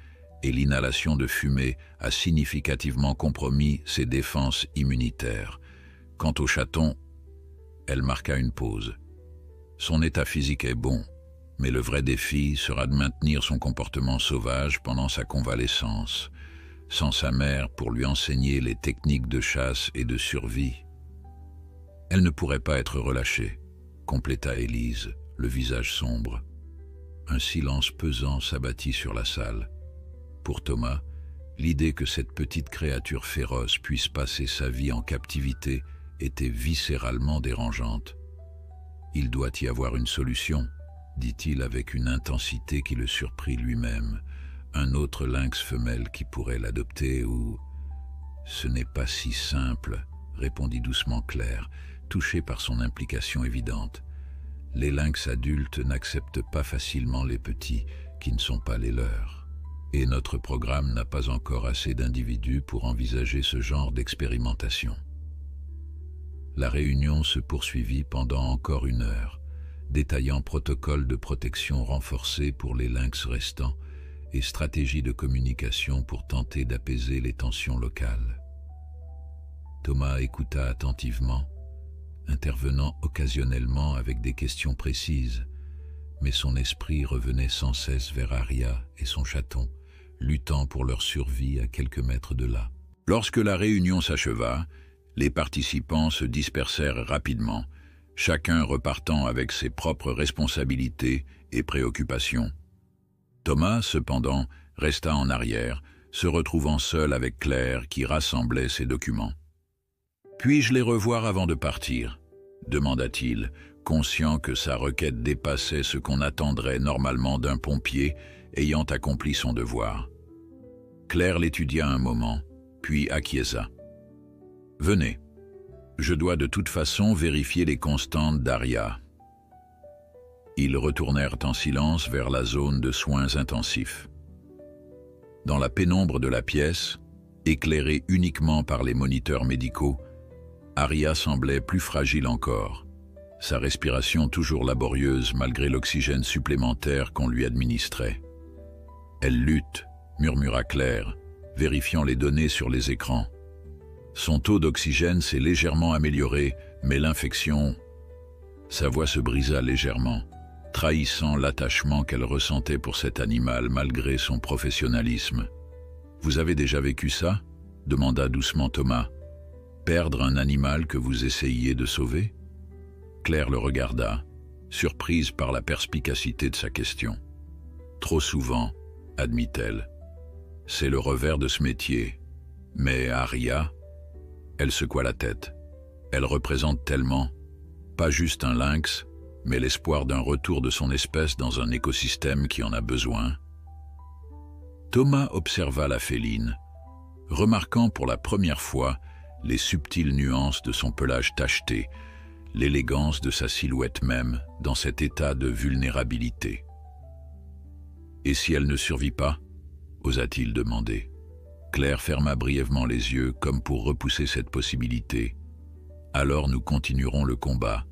Speaker 1: et l'inhalation de fumée a significativement compromis ses défenses immunitaires. Quant au chaton, elle marqua une pause. Son état physique est bon, mais le vrai défi sera de maintenir son comportement sauvage pendant sa convalescence, sans sa mère pour lui enseigner les techniques de chasse et de survie. Elle ne pourrait pas être relâchée, compléta Élise, le visage sombre. Un silence pesant s'abattit sur la salle. Pour Thomas, l'idée que cette petite créature féroce puisse passer sa vie en captivité était viscéralement dérangeante. « Il doit y avoir une solution », dit-il avec une intensité qui le surprit lui-même. « Un autre lynx femelle qui pourrait l'adopter ou… » « Ce n'est pas si simple », répondit doucement Claire, touchée par son implication évidente. « Les lynx adultes n'acceptent pas facilement les petits qui ne sont pas les leurs. Et notre programme n'a pas encore assez d'individus pour envisager ce genre d'expérimentation. » La réunion se poursuivit pendant encore 1 heure, détaillant protocole de protection renforcés pour les lynx restants et stratégie de communication pour tenter d'apaiser les tensions locales. Thomas écouta attentivement, intervenant occasionnellement avec des questions précises, mais son esprit revenait sans cesse vers Aria et son chaton, luttant pour leur survie à quelques mètres de là. Lorsque la réunion s'acheva, les participants se dispersèrent rapidement, chacun repartant avec ses propres responsabilités et préoccupations. Thomas, cependant, resta en arrière, se retrouvant seul avec Claire qui rassemblait ses documents. « Puis-je les revoir avant de partir ?» demanda-t-il, conscient que sa requête dépassait ce qu'on attendrait normalement d'un pompier ayant accompli son devoir. Claire l'étudia un moment, puis acquiesça. « Venez, je dois de toute façon vérifier les constantes d'Aria. » Ils retournèrent en silence vers la zone de soins intensifs. Dans la pénombre de la pièce, éclairée uniquement par les moniteurs médicaux, Aria semblait plus fragile encore, sa respiration toujours laborieuse malgré l'oxygène supplémentaire qu'on lui administrait. « Elle lutte », murmura Claire, vérifiant les données sur les écrans. Son taux d'oxygène s'est légèrement amélioré, mais l'infection… Sa voix se brisa légèrement, trahissant l'attachement qu'elle ressentait pour cet animal malgré son professionnalisme. « Vous avez déjà vécu ça ?» demanda doucement Thomas. « Perdre un animal que vous essayiez de sauver ?» Claire le regarda, surprise par la perspicacité de sa question. « Trop souvent, admit-elle. C'est le revers de ce métier. Mais Aria… » Elle secoua la tête. « Elle représente tellement, pas juste un lynx, mais l'espoir d'un retour de son espèce dans un écosystème qui en a besoin. » Thomas observa la féline, remarquant pour la première fois les subtiles nuances de son pelage tacheté, l'élégance de sa silhouette même dans cet état de vulnérabilité. « Et si elle ne survit pas ?» osa-t-il demander. Claire ferma brièvement les yeux comme pour repousser cette possibilité. « Alors nous continuerons le combat,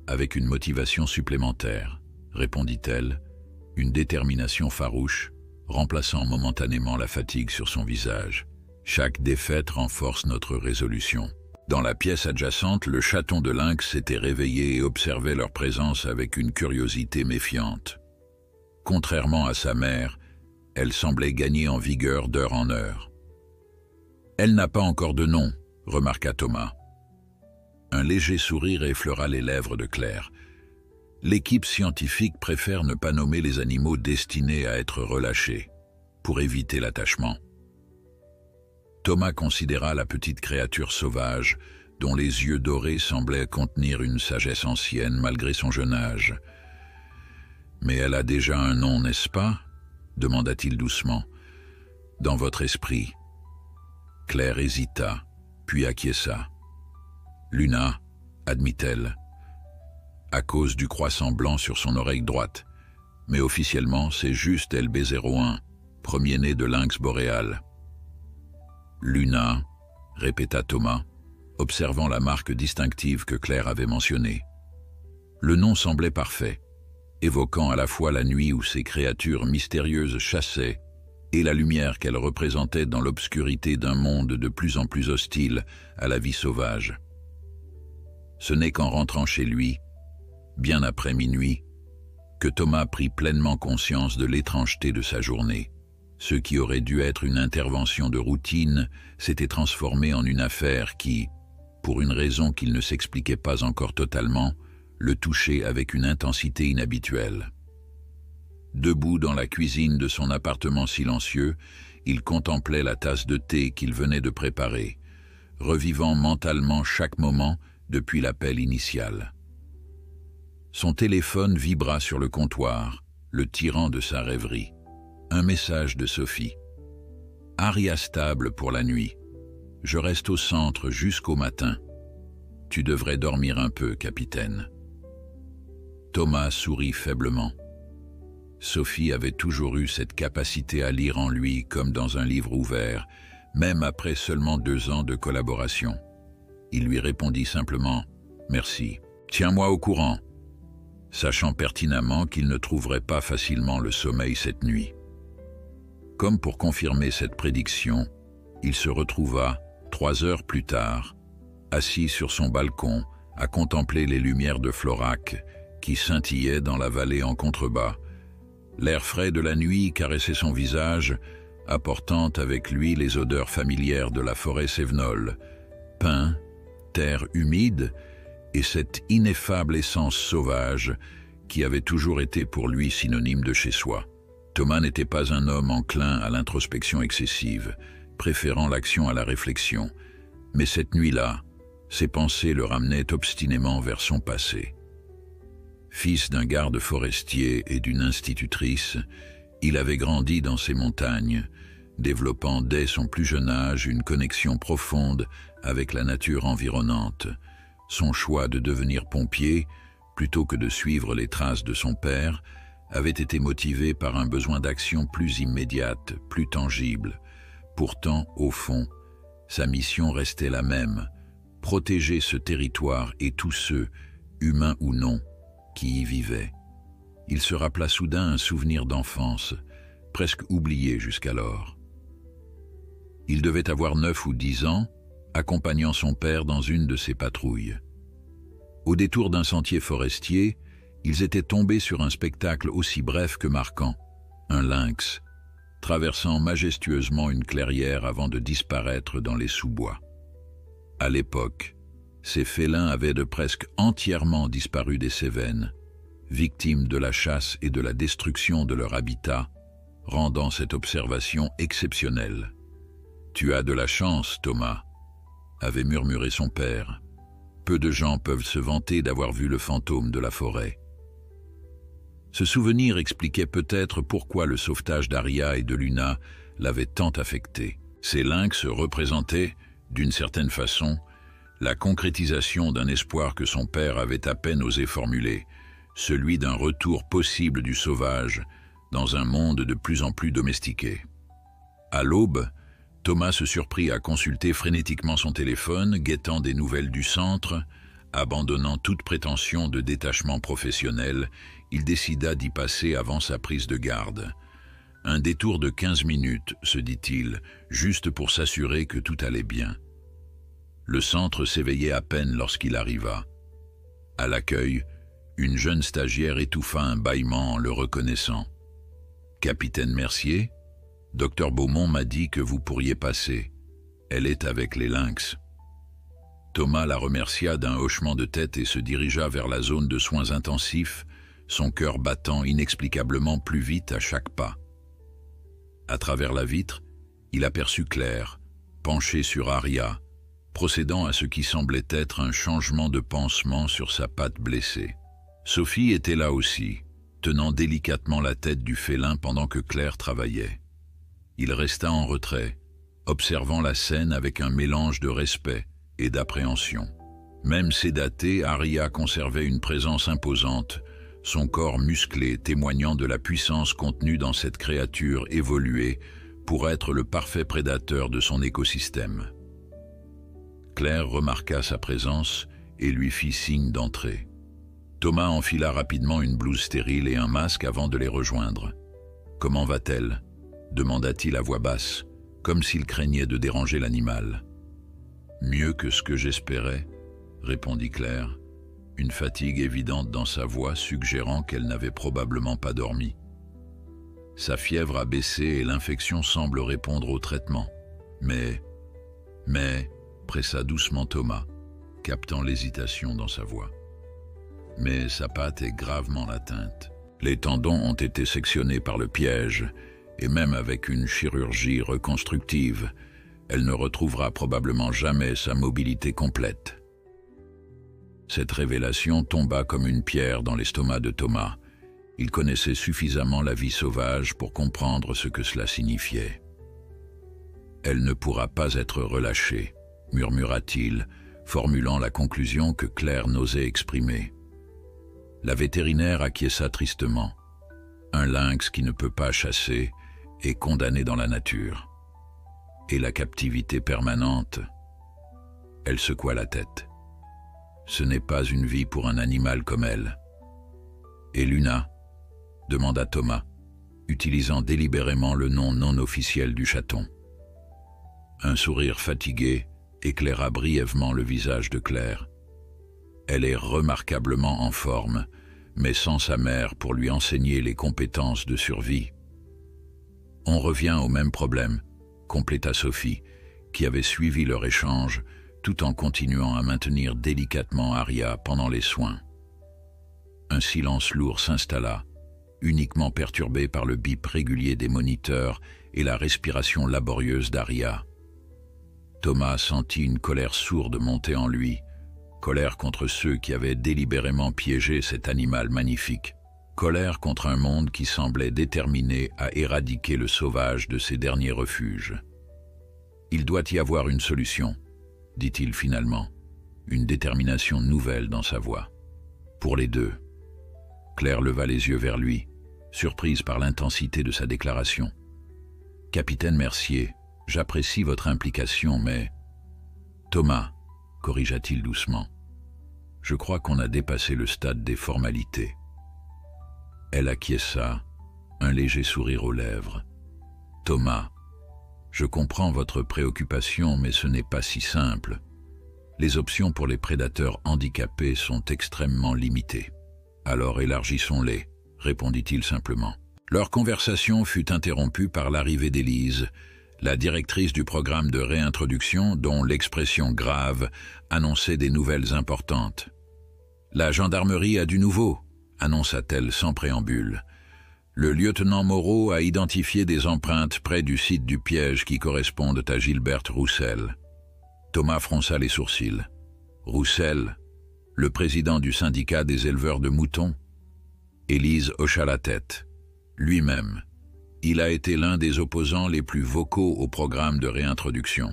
Speaker 1: avec une motivation supplémentaire, » répondit-elle, une détermination farouche, remplaçant momentanément la fatigue sur son visage. « Chaque défaite renforce notre résolution. » Dans la pièce adjacente, le chaton de lynx s'était réveillé et observait leur présence avec une curiosité méfiante. Contrairement à sa mère, elle semblait gagner en vigueur d'heure en heure. « Elle n'a pas encore de nom, » remarqua Thomas. Un léger sourire effleura les lèvres de Claire. L'équipe scientifique préfère ne pas nommer les animaux destinés à être relâchés, pour éviter l'attachement. Thomas considéra la petite créature sauvage, dont les yeux dorés semblaient contenir une sagesse ancienne malgré son jeune âge. « Mais elle a déjà un nom, n'est-ce pas ?» demanda-t-il doucement. « Dans votre esprit. » Claire hésita, puis acquiesça. « Luna, admit-elle, à cause du croissant blanc sur son oreille droite. Mais officiellement, c'est juste LB01, premier-né de lynx boréal. » Luna, répéta Thomas, observant la marque distinctive que Claire avait mentionnée. Le nom semblait parfait, évoquant à la fois la nuit où ces créatures mystérieuses chassaient et la lumière qu'elles représentaient dans l'obscurité d'un monde de plus en plus hostile à la vie sauvage. Ce n'est qu'en rentrant chez lui, bien après minuit, que Thomas prit pleinement conscience de l'étrangeté de sa journée. Ce qui aurait dû être une intervention de routine s'était transformé en une affaire qui, pour une raison qu'il ne s'expliquait pas encore totalement, le touchait avec une intensité inhabituelle. Debout dans la cuisine de son appartement silencieux, il contemplait la tasse de thé qu'il venait de préparer, revivant mentalement chaque moment depuis l'appel initial. Son téléphone vibra sur le comptoir, le tirant de sa rêverie. Un message de Sophie. « Aria stable pour la nuit. Je reste au centre jusqu'au matin. Tu devrais dormir un peu, capitaine. » Thomas sourit faiblement. Sophie avait toujours eu cette capacité à lire en lui comme dans un livre ouvert, même après seulement 2 ans de collaboration. Il lui répondit simplement « Merci. Tiens-moi au courant », sachant pertinemment qu'il ne trouverait pas facilement le sommeil cette nuit. Comme pour confirmer cette prédiction, il se retrouva, 3 heures plus tard, assis sur son balcon à contempler les lumières de Florac qui scintillaient dans la vallée en contrebas. L'air frais de la nuit caressait son visage, apportant avec lui les odeurs familières de la forêt cévenole, pin, terre humide et cette ineffable essence sauvage qui avait toujours été pour lui synonyme de chez-soi. Thomas n'était pas un homme enclin à l'introspection excessive, préférant l'action à la réflexion, mais cette nuit-là, ses pensées le ramenaient obstinément vers son passé. Fils d'un garde forestier et d'une institutrice, il avait grandi dans ces montagnes, développant dès son plus jeune âge une connexion profonde avec la nature environnante. Son choix de devenir pompier, plutôt que de suivre les traces de son père, avait été motivé par un besoin d'action plus immédiate, plus tangible. Pourtant, au fond, sa mission restait la même, protéger ce territoire et tous ceux, humains ou non, qui y vivaient. Il se rappela soudain un souvenir d'enfance, presque oublié jusqu'alors. Il devait avoir 9 ou 10 ans, accompagnant son père dans une de ses patrouilles. Au détour d'un sentier forestier, ils étaient tombés sur un spectacle aussi bref que marquant, un lynx, traversant majestueusement une clairière avant de disparaître dans les sous-bois. À l'époque, ces félins avaient de presque entièrement disparu des Cévennes, victimes de la chasse et de la destruction de leur habitat, rendant cette observation exceptionnelle. « Tu as de la chance, Thomas », avait murmuré son père. « Peu de gens peuvent se vanter d'avoir vu le fantôme de la forêt. » Ce souvenir expliquait peut-être pourquoi le sauvetage d'Aria et de Luna l'avait tant affecté. Ces lynx représentaient, d'une certaine façon, la concrétisation d'un espoir que son père avait à peine osé formuler, celui d'un retour possible du sauvage dans un monde de plus en plus domestiqué. À l'aube, Thomas se surprit à consulter frénétiquement son téléphone, guettant des nouvelles du centre. Abandonnant toute prétention de détachement professionnel, il décida d'y passer avant sa prise de garde. Un détour de 15 minutes, se dit-il, juste pour s'assurer que tout allait bien. Le centre s'éveillait à peine lorsqu'il arriva. À l'accueil, une jeune stagiaire étouffa un bâillement en le reconnaissant. « Capitaine Mercier, Dr Beaumont m'a dit que vous pourriez passer. Elle est avec les lynx. » Thomas la remercia d'un hochement de tête et se dirigea vers la zone de soins intensifs, son cœur battant inexplicablement plus vite à chaque pas. À travers la vitre, il aperçut Claire, penchée sur Aria, procédant à ce qui semblait être un changement de pansement sur sa patte blessée. Sophie était là aussi, tenant délicatement la tête du félin pendant que Claire travaillait. Il resta en retrait, observant la scène avec un mélange de respect et d'appréhension. Même sédatée, Aria conservait une présence imposante, son corps musclé témoignant de la puissance contenue dans cette créature évoluée pour être le parfait prédateur de son écosystème. Claire remarqua sa présence et lui fit signe d'entrer. Thomas enfila rapidement une blouse stérile et un masque avant de les rejoindre. « Comment va-t-elle » demanda-t-il à voix basse, comme s'il craignait de déranger l'animal. « Mieux que ce que j'espérais » répondit Claire, une fatigue évidente dans sa voix suggérant qu'elle n'avait probablement pas dormi. Sa fièvre a baissé et l'infection semble répondre au traitement. Mais, pressa doucement Thomas, captant l'hésitation dans sa voix. Mais sa patte est gravement atteinte. Les tendons ont été sectionnés par le piège, et même avec une chirurgie reconstructive, elle ne retrouvera probablement jamais sa mobilité complète. Cette révélation tomba comme une pierre dans l'estomac de Thomas. Il connaissait suffisamment la vie sauvage pour comprendre ce que cela signifiait. « Elle ne pourra pas être relâchée », murmura-t-il, formulant la conclusion que Claire n'osait exprimer. La vétérinaire acquiesça tristement. Un lynx qui ne peut pas chasser est condamné dans la nature. Et la captivité permanente? Elle secoua la tête. Ce n'est pas une vie pour un animal comme elle. Et Luna? Demanda Thomas, utilisant délibérément le nom non officiel du chaton. Un sourire fatigué éclaira brièvement le visage de Claire. Elle est remarquablement en forme, mais sans sa mère pour lui enseigner les compétences de survie. On revient au même problème, compléta Sophie, qui avait suivi leur échange, tout en continuant à maintenir délicatement Aria pendant les soins. Un silence lourd s'installa, uniquement perturbé par le bip régulier des moniteurs et la respiration laborieuse d'Aria. Thomas sentit une colère sourde monter en lui, colère contre ceux qui avaient délibérément piégé cet animal magnifique, colère contre un monde qui semblait déterminé à éradiquer le sauvage de ses derniers refuges. « Il doit y avoir une solution », dit-il finalement, une détermination nouvelle dans sa voix. « Pour les deux. » Claire leva les yeux vers lui, surprise par l'intensité de sa déclaration. « Capitaine Mercier, j'apprécie votre implication, mais... » « Thomas, » corrigea-t-il doucement, « je crois qu'on a dépassé le stade des formalités. » Elle acquiesça, un léger sourire aux lèvres. « Thomas, je comprends votre préoccupation, mais ce n'est pas si simple. Les options pour les prédateurs handicapés sont extrêmement limitées. Alors élargissons-les, » répondit-il simplement. Leur conversation fut interrompue par l'arrivée d'Élise, la directrice du programme de réintroduction dont l'expression grave annonçait des nouvelles importantes. « La gendarmerie a du nouveau », annonça-t-elle sans préambule. « Le lieutenant Moreau a identifié des empreintes près du site du piège qui correspondent à Gilberte Roussel. » Thomas fronça les sourcils. « Roussel, le président du syndicat des éleveurs de moutons ?» Élise hocha la tête. « Lui-même. Il a été l'un des opposants les plus vocaux au programme de réintroduction,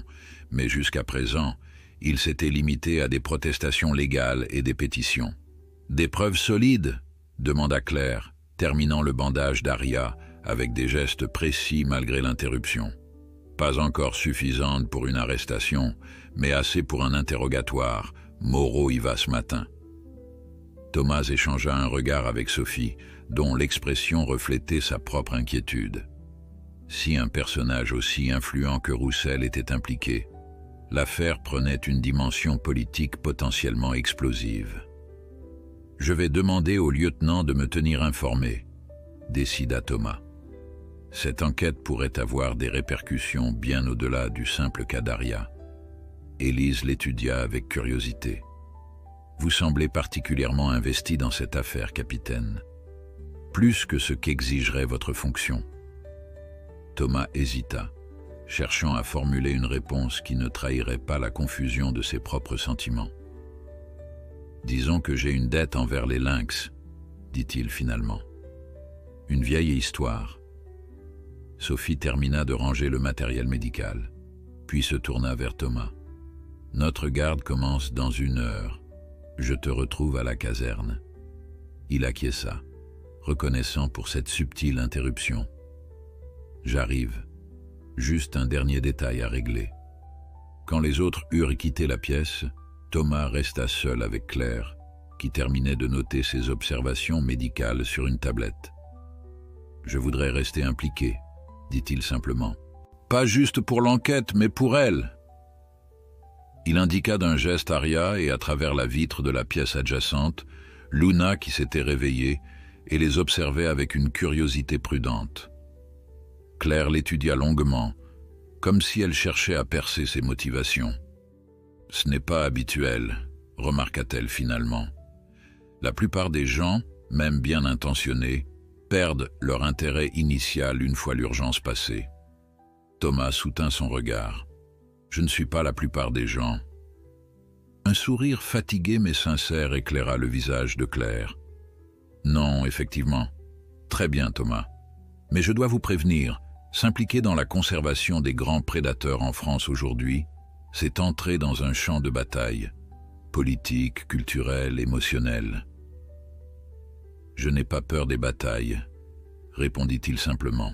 Speaker 1: mais jusqu'à présent, il s'était limité à des protestations légales et des pétitions. « Des preuves solides ?» demanda Claire, terminant le bandage d'Aria avec des gestes précis malgré l'interruption. « Pas encore suffisantes pour une arrestation, mais assez pour un interrogatoire. Moreau y va ce matin. » Thomas échangea un regard avec Sophie, dont l'expression reflétait sa propre inquiétude. Si un personnage aussi influent que Roussel était impliqué, l'affaire prenait une dimension politique potentiellement explosive. « Je vais demander au lieutenant de me tenir informé », décida Thomas. Cette enquête pourrait avoir des répercussions bien au-delà du simple cas d'Aria. Élise l'étudia avec curiosité. « Vous semblez particulièrement investi dans cette affaire, capitaine. Plus que ce qu'exigerait votre fonction. » Thomas hésita, cherchant à formuler une réponse qui ne trahirait pas la confusion de ses propres sentiments. « Disons que j'ai une dette envers les lynx, » dit-il finalement. « Une vieille histoire. » Sophie termina de ranger le matériel médical, puis se tourna vers Thomas. « Notre garde commence dans 1 heure. Je te retrouve à la caserne. » Il acquiesça, reconnaissant pour cette subtile interruption. « J'arrive. Juste un dernier détail à régler. » Quand les autres eurent quitté la pièce, Thomas resta seul avec Claire, qui terminait de noter ses observations médicales sur une tablette. « Je voudrais rester impliqué, » dit-il simplement. « Pas juste pour l'enquête, mais pour elle. » Il indiqua d'un geste Arya et à travers la vitre de la pièce adjacente, Luna qui s'était réveillée et les observait avec une curiosité prudente. Claire l'étudia longuement, comme si elle cherchait à percer ses motivations. « Ce n'est pas habituel, » remarqua-t-elle finalement. « La plupart des gens, même bien intentionnés, perdent leur intérêt initial une fois l'urgence passée. » Thomas soutint son regard. « Je ne suis pas la plupart des gens. » Un sourire fatigué mais sincère éclaira le visage de Claire. « Non, effectivement. Très bien, Thomas. Mais je dois vous prévenir, s'impliquer dans la conservation des grands prédateurs en France aujourd'hui, c'est entrer dans un champ de bataille, politique, culturel, émotionnel. »« Je n'ai pas peur des batailles, » répondit-il simplement.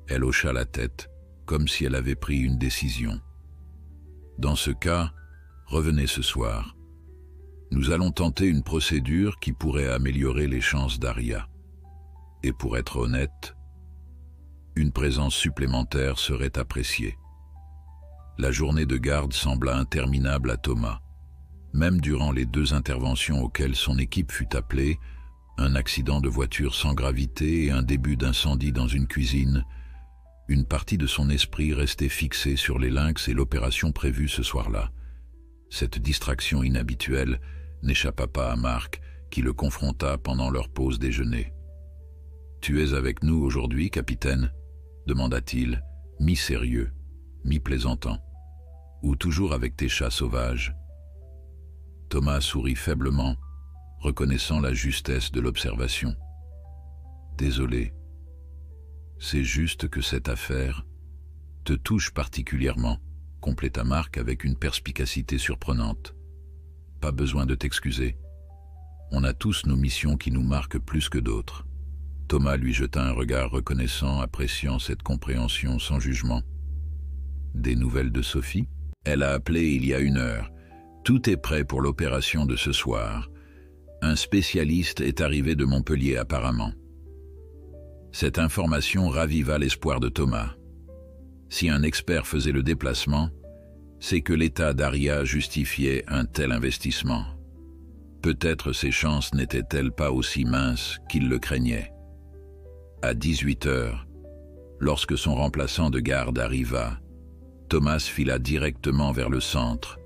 Speaker 1: Elle hocha la tête, comme si elle avait pris une décision. « Dans ce cas, revenez ce soir. Nous allons tenter une procédure qui pourrait améliorer les chances d'Arya. Et pour être honnête, une présence supplémentaire serait appréciée. » La journée de garde sembla interminable à Thomas. Même durant les 2 interventions auxquelles son équipe fut appelée, un accident de voiture sans gravité et un début d'incendie dans une cuisine, une partie de son esprit restait fixée sur les lynx et l'opération prévue ce soir-là. Cette distraction inhabituelle n'échappa pas à Marc, qui le confronta pendant leur pause déjeuner. « Tu es avec nous aujourd'hui, capitaine ?» demanda-t-il, mi-sérieux, mi-plaisantant. « Ou toujours avec tes chats sauvages ?» Thomas sourit faiblement, reconnaissant la justesse de l'observation. « Désolé. C'est juste que cette affaire te touche particulièrement, » compléta Marc avec une perspicacité surprenante. « Pas besoin de t'excuser. On a tous nos missions qui nous marquent plus que d'autres. » Thomas lui jeta un regard reconnaissant, appréciant cette compréhension sans jugement. « Des nouvelles de Sophie ? Elle a appelé il y a 1 heure. Tout est prêt pour l'opération de ce soir. Un spécialiste est arrivé de Montpellier apparemment. » Cette information raviva l'espoir de Thomas. Si un expert faisait le déplacement, c'est que l'état d'Arya justifiait un tel investissement. Peut-être ses chances n'étaient-elles pas aussi minces qu'il le craignait. À 18 heures, lorsque son remplaçant de garde arriva, Thomas fila directement vers le centre,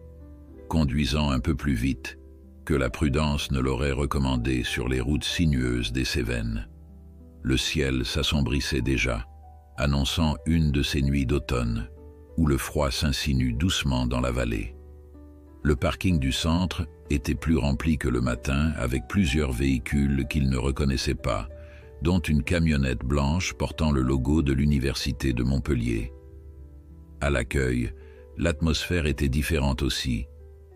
Speaker 1: conduisant un peu plus vite que la prudence ne l'aurait recommandé sur les routes sinueuses des Cévennes. Le ciel s'assombrissait déjà, annonçant une de ces nuits d'automne, où le froid s'insinue doucement dans la vallée. Le parking du centre était plus rempli que le matin, avec plusieurs véhicules qu'il ne reconnaissait pas, dont une camionnette blanche portant le logo de l'université de Montpellier. À l'accueil, l'atmosphère était différente aussi,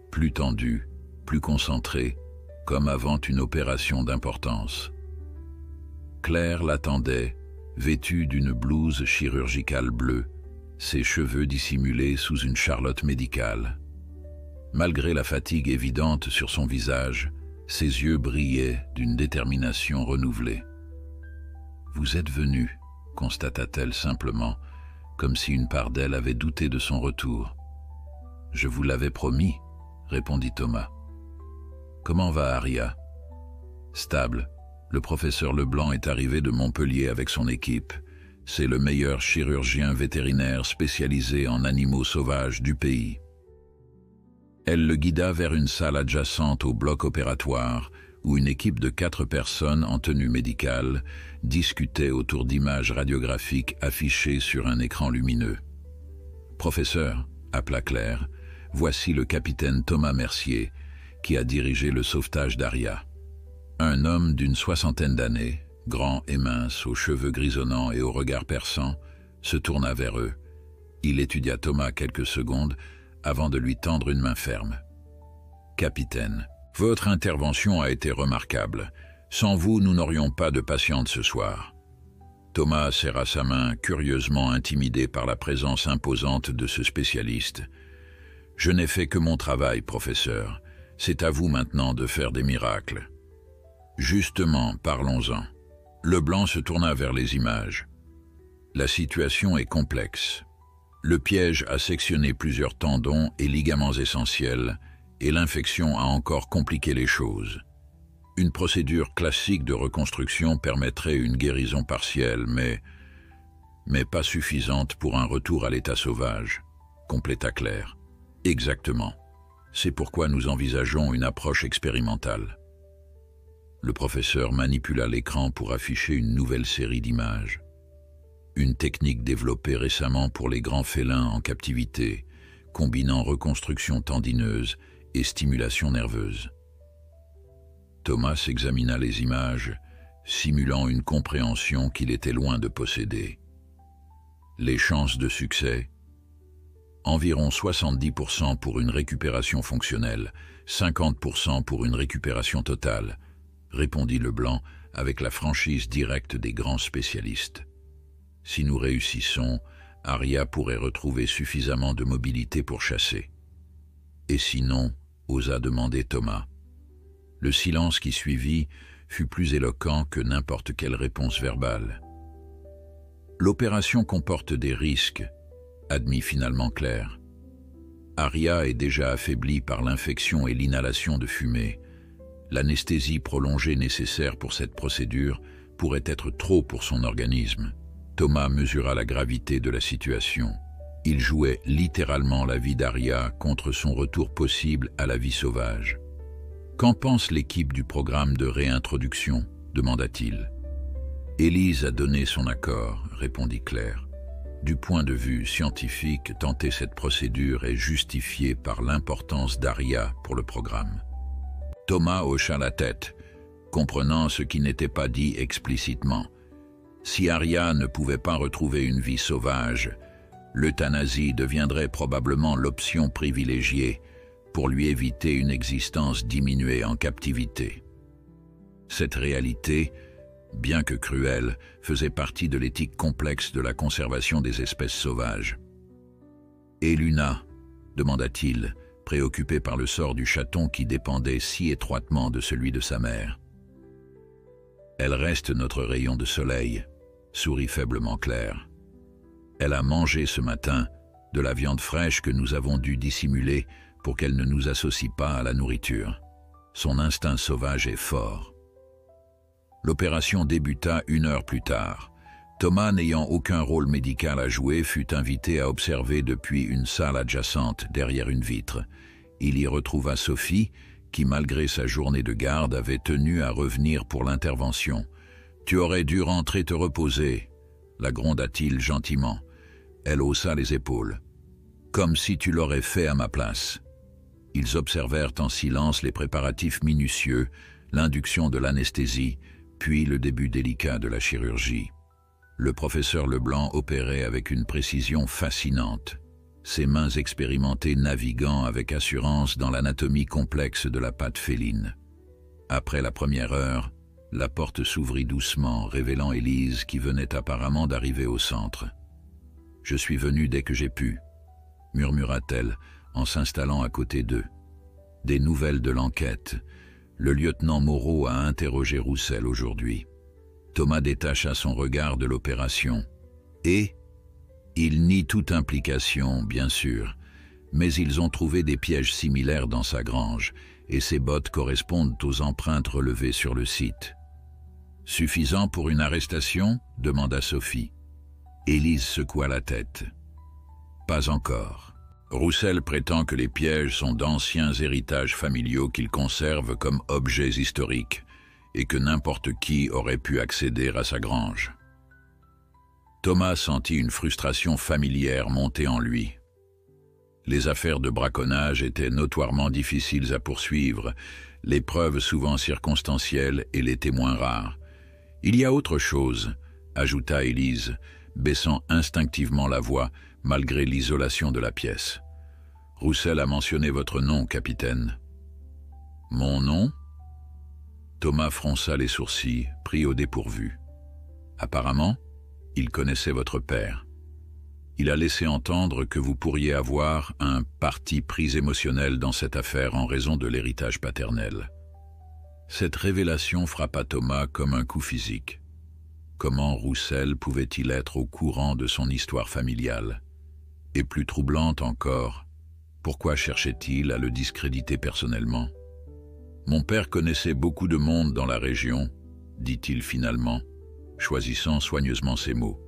Speaker 1: plus tendue, plus concentrée, comme avant une opération d'importance. Claire l'attendait, vêtue d'une blouse chirurgicale bleue, ses cheveux dissimulés sous une charlotte médicale. Malgré la fatigue évidente sur son visage, ses yeux brillaient d'une détermination renouvelée. « Vous êtes venu », constata-t-elle simplement, comme si une part d'elle avait douté de son retour. « Je vous l'avais promis », répondit Thomas. « Comment va Arya ?»« Stable. Le professeur Leblanc est arrivé de Montpellier avec son équipe. C'est le meilleur chirurgien vétérinaire spécialisé en animaux sauvages du pays. Elle le guida vers une salle adjacente au bloc opératoire où une équipe de 4 personnes en tenue médicale discutait autour d'images radiographiques affichées sur un écran lumineux. « Professeur », appela Claire, « voici le capitaine Thomas Mercier, qui a dirigé le sauvetage d'Aria. » Un homme d'une 60aine d'années, grand et mince, aux cheveux grisonnants et au regard perçant, se tourna vers eux. Il étudia Thomas quelques secondes avant de lui tendre une main ferme. « Capitaine, votre intervention a été remarquable. Sans vous, nous n'aurions pas de patiente ce soir. » Thomas serra sa main, curieusement intimidé par la présence imposante de ce spécialiste. « Je n'ai fait que mon travail, professeur. C'est à vous maintenant de faire des miracles. » Justement, parlons-en. Leblanc se tourna vers les images. La situation est complexe. Le piège a sectionné plusieurs tendons et ligaments essentiels, et l'infection a encore compliqué les choses. Une procédure classique de reconstruction permettrait une guérison partielle, mais pas suffisante pour un retour à l'état sauvage, compléta Claire. Exactement. C'est pourquoi nous envisageons une approche expérimentale. Le professeur manipula l'écran pour afficher une nouvelle série d'images. Une technique développée récemment pour les grands félins en captivité, combinant reconstruction tendineuse et stimulation nerveuse. Thomas examina les images, simulant une compréhension qu'il était loin de posséder. Les chances de succès? Environ 70% pour une récupération fonctionnelle, 50% pour une récupération totale, répondit Leblanc avec la franchise directe des grands spécialistes. Si nous réussissons, Aria pourrait retrouver suffisamment de mobilité pour chasser. Et sinon, osa demander Thomas. Le silence qui suivit fut plus éloquent que n'importe quelle réponse verbale. L'opération comporte des risques, admit finalement Claire. Aria est déjà affaiblie par l'infection et l'inhalation de fumée. L'anesthésie prolongée nécessaire pour cette procédure pourrait être trop pour son organisme. Thomas mesura la gravité de la situation. Il jouait littéralement la vie d'Aria contre son retour possible à la vie sauvage. « Qu'en pense l'équipe du programme de réintroduction ?» demanda-t-il. « Élise a donné son accord », répondit Claire. « Du point de vue scientifique, tenter cette procédure est justifié par l'importance d'Aria pour le programme. » Thomas hocha la tête, comprenant ce qui n'était pas dit explicitement. Si Aria ne pouvait pas retrouver une vie sauvage, l'euthanasie deviendrait probablement l'option privilégiée pour lui éviter une existence diminuée en captivité. Cette réalité, bien que cruelle, faisait partie de l'éthique complexe de la conservation des espèces sauvages. « Et Luna ?» demanda-t-il, préoccupé par le sort du chaton qui dépendait si étroitement de celui de sa mère. « Elle reste notre rayon de soleil », sourit faiblement Claire. « Elle a mangé ce matin de la viande fraîche que nous avons dû dissimuler pour qu'elle ne nous associe pas à la nourriture. Son instinct sauvage est fort. » L'opération débuta 1 heure plus tard. Thomas, n'ayant aucun rôle médical à jouer, fut invité à observer depuis une salle adjacente, derrière une vitre. Il y retrouva Sophie, qui, malgré sa journée de garde, avait tenu à revenir pour l'intervention. « Tu aurais dû rentrer te reposer », la gronda-t-il gentiment. Elle haussa les épaules. « Comme si tu l'aurais fait à ma place. » Ils observèrent en silence les préparatifs minutieux, l'induction de l'anesthésie, puis le début délicat de la chirurgie. Le professeur Leblanc opérait avec une précision fascinante, ses mains expérimentées naviguant avec assurance dans l'anatomie complexe de la patte féline. Après la première heure, la porte s'ouvrit doucement, révélant Élise qui venait apparemment d'arriver au centre. « Je suis venue dès que j'ai pu », murmura-t-elle en s'installant à côté d'eux. « Des nouvelles de l'enquête. Le lieutenant Moreau a interrogé Roussel aujourd'hui. » Thomas détacha son regard de l'opération. « Et ?» Il nie toute implication, bien sûr, mais ils ont trouvé des pièges similaires dans sa grange, et ces bottes correspondent aux empreintes relevées sur le site. « Suffisant pour une arrestation ?» demanda Sophie. Élise secoua la tête. « Pas encore. Roussel prétend que les pièges sont d'anciens héritages familiaux qu'il conserve comme objets historiques et que n'importe qui aurait pu accéder à sa grange. Thomas sentit une frustration familière monter en lui. Les affaires de braconnage étaient notoirement difficiles à poursuivre, les preuves souvent circonstancielles et les témoins rares. « Il y a autre chose », ajouta Élise, baissant instinctivement la voix malgré l'isolation de la pièce. « Roussel a mentionné votre nom, capitaine. »« Mon nom ?» Thomas fronça les sourcils, pris au dépourvu. « Apparemment, il connaissait votre père. Il a laissé entendre que vous pourriez avoir un parti pris émotionnel dans cette affaire en raison de l'héritage paternel. » Cette révélation frappa Thomas comme un coup physique. Comment Roussel pouvait-il être au courant de son histoire familiale? Et plus troublante encore, pourquoi cherchait-il à le discréditer personnellement? « Mon père connaissait beaucoup de monde dans la région, » dit-il finalement, choisissant soigneusement ses mots.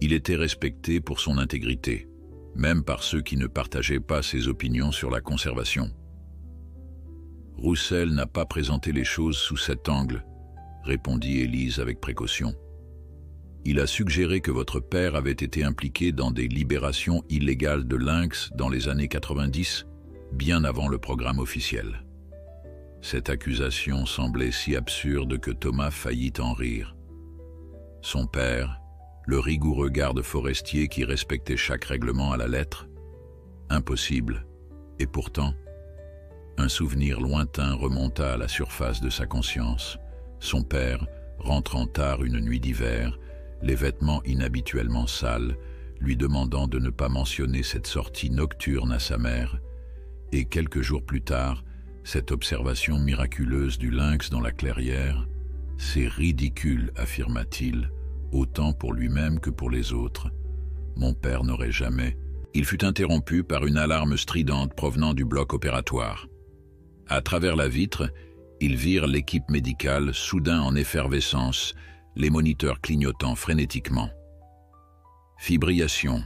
Speaker 1: Il était respecté pour son intégrité, même par ceux qui ne partageaient pas ses opinions sur la conservation. Roussel n'a pas présenté les choses sous cet angle, répondit Élise avec précaution. Il a suggéré que votre père avait été impliqué dans des libérations illégales de lynx dans les années 90, bien avant le programme officiel. Cette accusation semblait si absurde que Thomas faillit en rire. Son père, le rigoureux garde forestier qui respectait chaque règlement à la lettre? Impossible. Et pourtant, un souvenir lointain remonta à la surface de sa conscience. Son père, rentrant tard une nuit d'hiver, les vêtements inhabituellement sales, lui demandant de ne pas mentionner cette sortie nocturne à sa mère, et quelques jours plus tard, cette observation miraculeuse du lynx dans la clairière. « C'est ridicule, affirma-t-il, autant pour lui-même que pour les autres. Mon père n'aurait jamais... » Il fut interrompu par une alarme stridente provenant du bloc opératoire. À travers la vitre, ils virent l'équipe médicale soudain en effervescence, les moniteurs clignotant frénétiquement. « Fibrillation »,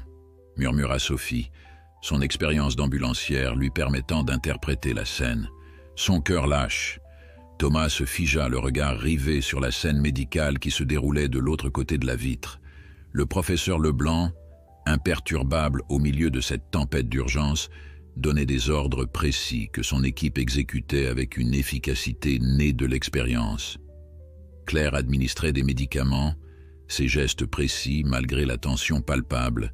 Speaker 1: murmura Sophie, son expérience d'ambulancière lui permettant d'interpréter la scène. Son cœur lâche. Thomas se figea, le regard rivé sur la scène médicale qui se déroulait de l'autre côté de la vitre. Le professeur Leblanc, imperturbable au milieu de cette tempête d'urgence, donnait des ordres précis que son équipe exécutait avec une efficacité née de l'expérience. Claire administrait des médicaments, ses gestes précis malgré la tension palpable,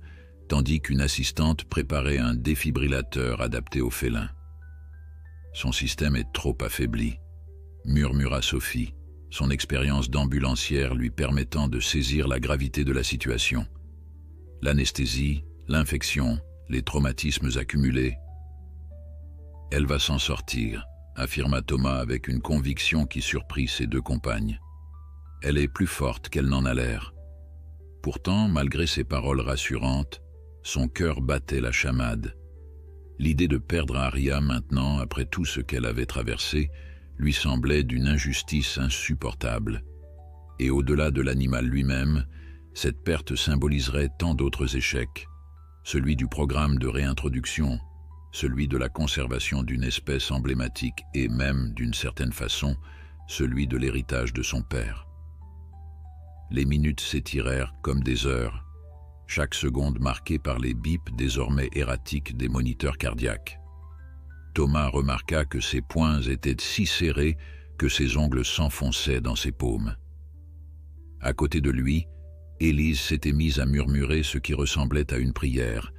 Speaker 1: tandis qu'une assistante préparait un défibrillateur adapté aux félins. « Son système est trop affaibli », murmura Sophie, son expérience d'ambulancière lui permettant de saisir la gravité de la situation. L'anesthésie, l'infection, les traumatismes accumulés. « Elle va s'en sortir », affirma Thomas avec une conviction qui surprit ses deux compagnes. « Elle est plus forte qu'elle n'en a l'air. » Pourtant, malgré ses paroles rassurantes, son cœur battait la chamade. L'idée de perdre Aria maintenant, après tout ce qu'elle avait traversé, lui semblait d'une injustice insupportable. Et au-delà de l'animal lui-même, cette perte symboliserait tant d'autres échecs, celui du programme de réintroduction, celui de la conservation d'une espèce emblématique et même, d'une certaine façon, celui de l'héritage de son père. Les minutes s'étirèrent comme des heures, chaque seconde marquée par les bips désormais erratiques des moniteurs cardiaques. Thomas remarqua que ses poings étaient si serrés que ses ongles s'enfonçaient dans ses paumes. À côté de lui, Élise s'était mise à murmurer ce qui ressemblait à une prière,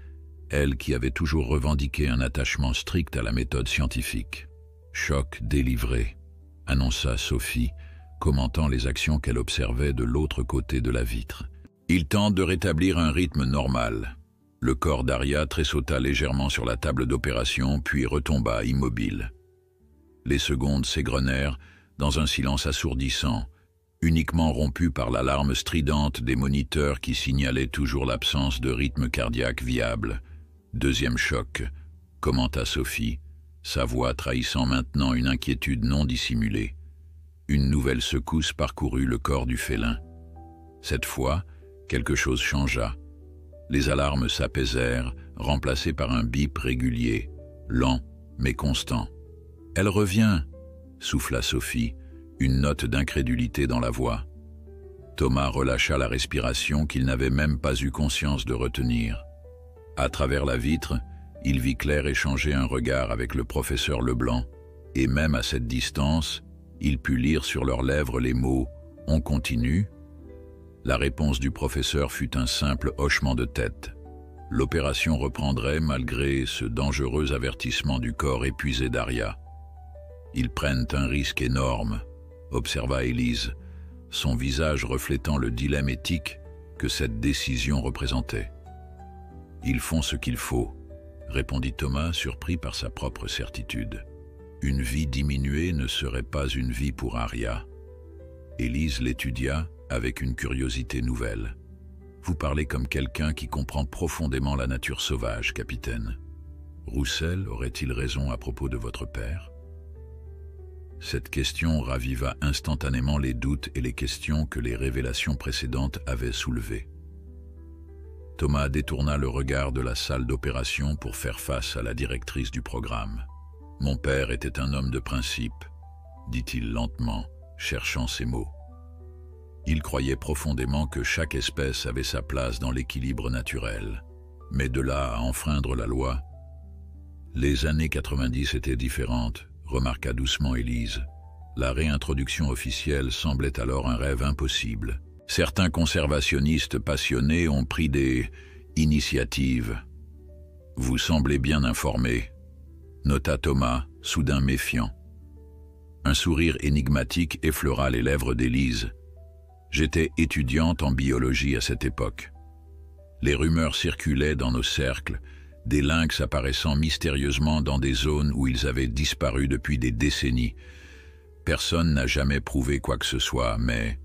Speaker 1: elle qui avait toujours revendiqué un attachement strict à la méthode scientifique. « Choc délivré », annonça Sophie, commentant les actions qu'elle observait de l'autre côté de la vitre. Il tente de rétablir un rythme normal. Le corps d'Aria tressauta légèrement sur la table d'opération, puis retomba immobile. Les secondes s'égrenèrent dans un silence assourdissant, uniquement rompu par l'alarme stridente des moniteurs qui signalait toujours l'absence de rythme cardiaque viable. « Deuxième choc », commenta Sophie, sa voix trahissant maintenant une inquiétude non dissimulée. Une nouvelle secousse parcourut le corps du félin. Cette fois, quelque chose changea. Les alarmes s'apaisèrent, remplacé par un bip régulier, lent mais constant. « Elle revient !» souffla Sophie, une note d'incrédulité dans la voix. Thomas relâcha la respiration qu'il n'avait même pas eu conscience de retenir. À travers la vitre, il vit Claire échanger un regard avec le professeur Leblanc, et même à cette distance, il put lire sur leurs lèvres les mots « On continue ?» La réponse du professeur fut un simple hochement de tête. L'opération reprendrait malgré ce dangereux avertissement du corps épuisé d'Aria. « Ils prennent un risque énorme », observa Élise, son visage reflétant le dilemme éthique que cette décision représentait. « Ils font ce qu'il faut », répondit Thomas, surpris par sa propre certitude. Une vie diminuée ne serait pas une vie pour Aria. Élise l'étudia avec une curiosité nouvelle. « Vous parlez comme quelqu'un qui comprend profondément la nature sauvage, capitaine. Roussel aurait-il raison à propos de votre père ?» Cette question raviva instantanément les doutes et les questions que les révélations précédentes avaient soulevées. Thomas détourna le regard de la salle d'opération pour faire face à la directrice du programme. « Mon père était un homme de principe », dit-il lentement, cherchant ses mots. Il croyait profondément que chaque espèce avait sa place dans l'équilibre naturel. Mais de là à enfreindre la loi, les années 90 étaient différentes, remarqua doucement Élise. La réintroduction officielle semblait alors un rêve impossible. Certains conservationnistes passionnés ont pris des initiatives. « Vous semblez bien informé », nota Thomas, soudain méfiant. Un sourire énigmatique effleura les lèvres d'Élise. « J'étais étudiante en biologie à cette époque. Les rumeurs circulaient dans nos cercles, des lynx apparaissant mystérieusement dans des zones où ils avaient disparu depuis des décennies. Personne n'a jamais prouvé quoi que ce soit, mais... »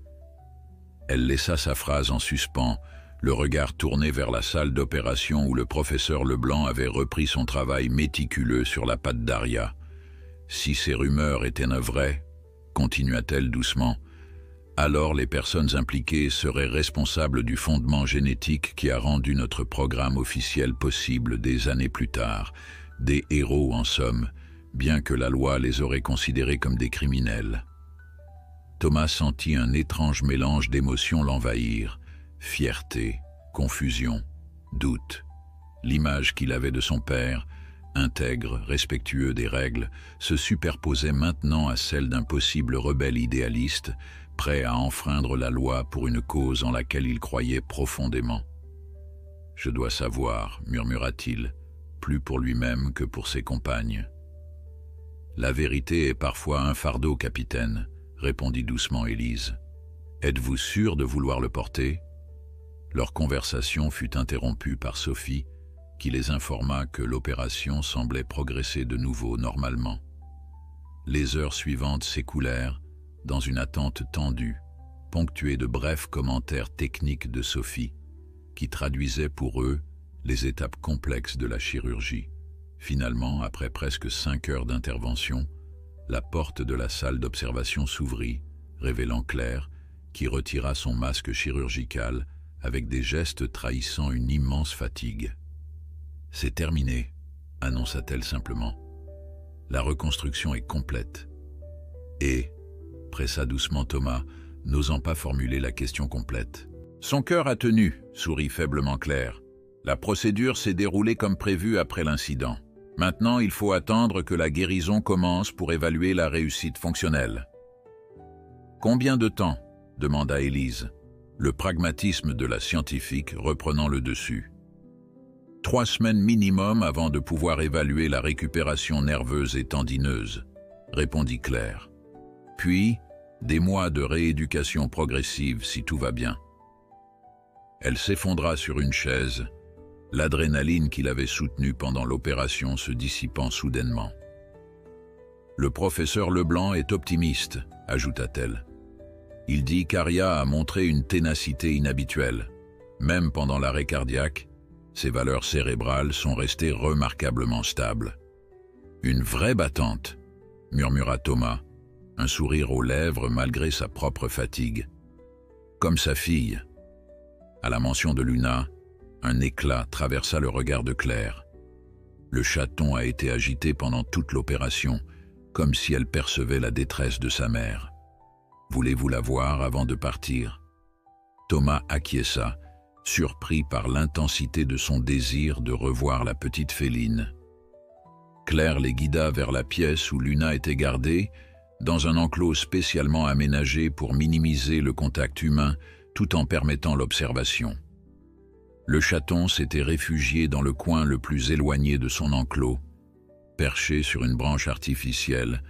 Speaker 1: Elle laissa sa phrase en suspens, le regard tourné vers la salle d'opération où le professeur Leblanc avait repris son travail méticuleux sur la patte d'Aria. « Si ces rumeurs étaient vraies, continua-t-elle doucement, alors les personnes impliquées seraient responsables du fondement génétique qui a rendu notre programme officiel possible des années plus tard. Des héros en somme, bien que la loi les aurait considérés comme des criminels. » Thomas sentit un étrange mélange d'émotions l'envahir. Fierté, confusion, doute. L'image qu'il avait de son père, intègre, respectueux des règles, se superposait maintenant à celle d'un possible rebelle idéaliste, prêt à enfreindre la loi pour une cause en laquelle il croyait profondément. « Je dois savoir, » murmura-t-il, plus pour lui-même que pour ses compagnes. « La vérité est parfois un fardeau, capitaine, » répondit doucement Élise. « Êtes-vous sûr de vouloir le porter ?» Leur conversation fut interrompue par Sophie, qui les informa que l'opération semblait progresser de nouveau normalement. Les heures suivantes s'écoulèrent dans une attente tendue, ponctuée de brefs commentaires techniques de Sophie, qui traduisaient pour eux les étapes complexes de la chirurgie. Finalement, après presque 5 heures d'intervention, la porte de la salle d'observation s'ouvrit, révélant Claire, qui retira son masque chirurgical avec des gestes trahissant une immense fatigue. « C'est terminé », annonça-t-elle simplement. « La reconstruction est complète. » Et, pressa doucement Thomas, n'osant pas formuler la question complète. « Son cœur a tenu », sourit faiblement Claire. « La procédure s'est déroulée comme prévu après l'incident. Maintenant, il faut attendre que la guérison commence pour évaluer la réussite fonctionnelle. »« Combien de temps ?» demanda Élise, le pragmatisme de la scientifique reprenant le dessus. « 3 semaines minimum avant de pouvoir évaluer la récupération nerveuse et tendineuse, » répondit Claire. « Puis, des mois de rééducation progressive si tout va bien. » Elle s'effondra sur une chaise, l'adrénaline qui l'avait soutenue pendant l'opération se dissipant soudainement. « Le professeur Leblanc est optimiste, » ajouta-t-elle. « Il dit qu'Aria a montré une ténacité inhabituelle. Même pendant l'arrêt cardiaque, ses valeurs cérébrales sont restées remarquablement stables. »« Une vraie battante, » murmura Thomas, un sourire aux lèvres malgré sa propre fatigue. « Comme sa fille. » À la mention de Luna, Un éclat traversa le regard de Claire. Le chaton a été agité pendant toute l'opération, comme si elle percevait la détresse de sa mère. Voulez-vous la voir avant de partir? Thomas acquiesça, surpris par l'intensité de son désir de revoir la petite féline. Claire les guida vers la pièce où Luna était gardée, dans un enclos spécialement aménagé pour minimiser le contact humain tout en permettant l'observation. Le chaton s'était réfugié dans le coin le plus éloigné de son enclos, perché sur une branche artificielle,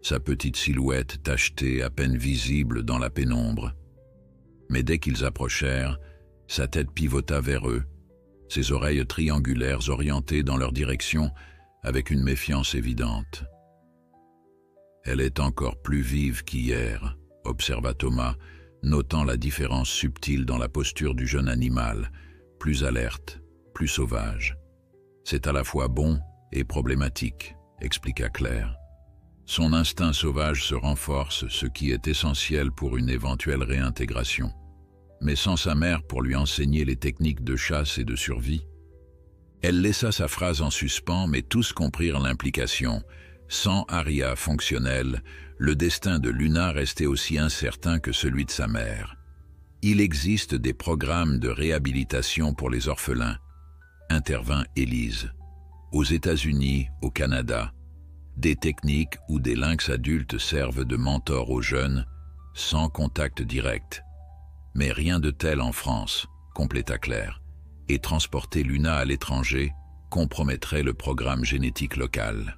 Speaker 1: sa petite silhouette tachetée à peine visible dans la pénombre. Mais dès qu'ils approchèrent, sa tête pivota vers eux, ses oreilles triangulaires orientées dans leur direction avec une méfiance évidente. « Elle est encore plus vive qu'hier », observa Thomas, notant la différence subtile dans la posture du jeune animal, plus alerte, plus sauvage. « C'est à la fois bon et problématique », expliqua Claire. Son instinct sauvage se renforce, ce qui est essentiel pour une éventuelle réintégration. Mais sans sa mère pour lui enseigner les techniques de chasse et de survie. Elle laissa sa phrase en suspens, mais tous comprirent l'implication. Sans Aria fonctionnelle, le destin de Luna restait aussi incertain que celui de sa mère. Il existe des programmes de réhabilitation pour les orphelins, intervint Élise. Aux États-Unis, au Canada, des techniques où des lynx adultes servent de mentors aux jeunes, sans contact direct. Mais rien de tel en France, compléta Claire, et transporter Luna à l'étranger compromettrait le programme génétique local.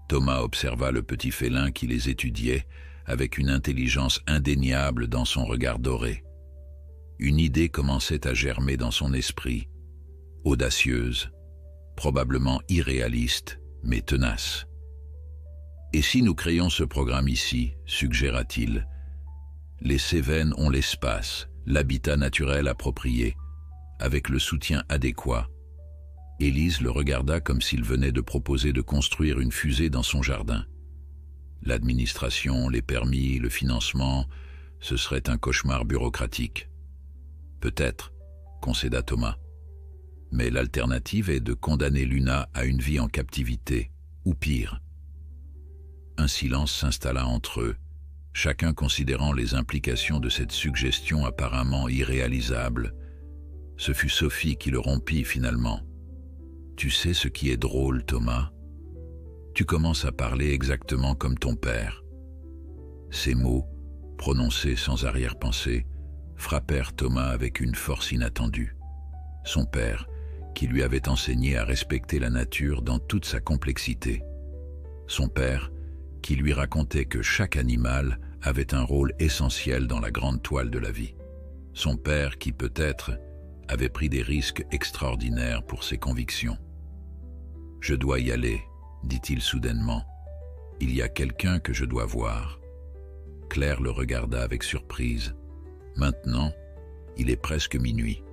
Speaker 1: Thomas observa le petit félin qui les étudiait avec une intelligence indéniable dans son regard doré. Une idée commençait à germer dans son esprit, audacieuse, probablement irréaliste, mais tenace. « Et si nous créons ce programme ici, suggéra-t-il, les Cévennes ont l'espace, l'habitat naturel approprié, avec le soutien adéquat. » Élise le regarda comme s'il venait de proposer de construire une fusée dans son jardin. L'administration, les permis, le financement, ce serait un cauchemar bureaucratique. Peut-être, concéda Thomas. Mais l'alternative est de condamner Luna à une vie en captivité, ou pire. Un silence s'installa entre eux, chacun considérant les implications de cette suggestion apparemment irréalisable. Ce fut Sophie qui le rompit finalement. « Tu sais ce qui est drôle, Thomas? Tu commences à parler exactement comme ton père. » Ces mots, prononcés sans arrière-pensée, frappèrent Thomas avec une force inattendue. Son père, qui lui avait enseigné à respecter la nature dans toute sa complexité. Son père, qui lui racontait que chaque animal avait un rôle essentiel dans la grande toile de la vie. Son père qui, peut-être, avait pris des risques extraordinaires pour ses convictions. « Je dois y aller », dit-il soudainement. « Il y a quelqu'un que je dois voir. » Claire le regarda avec surprise. « Maintenant, il est presque minuit.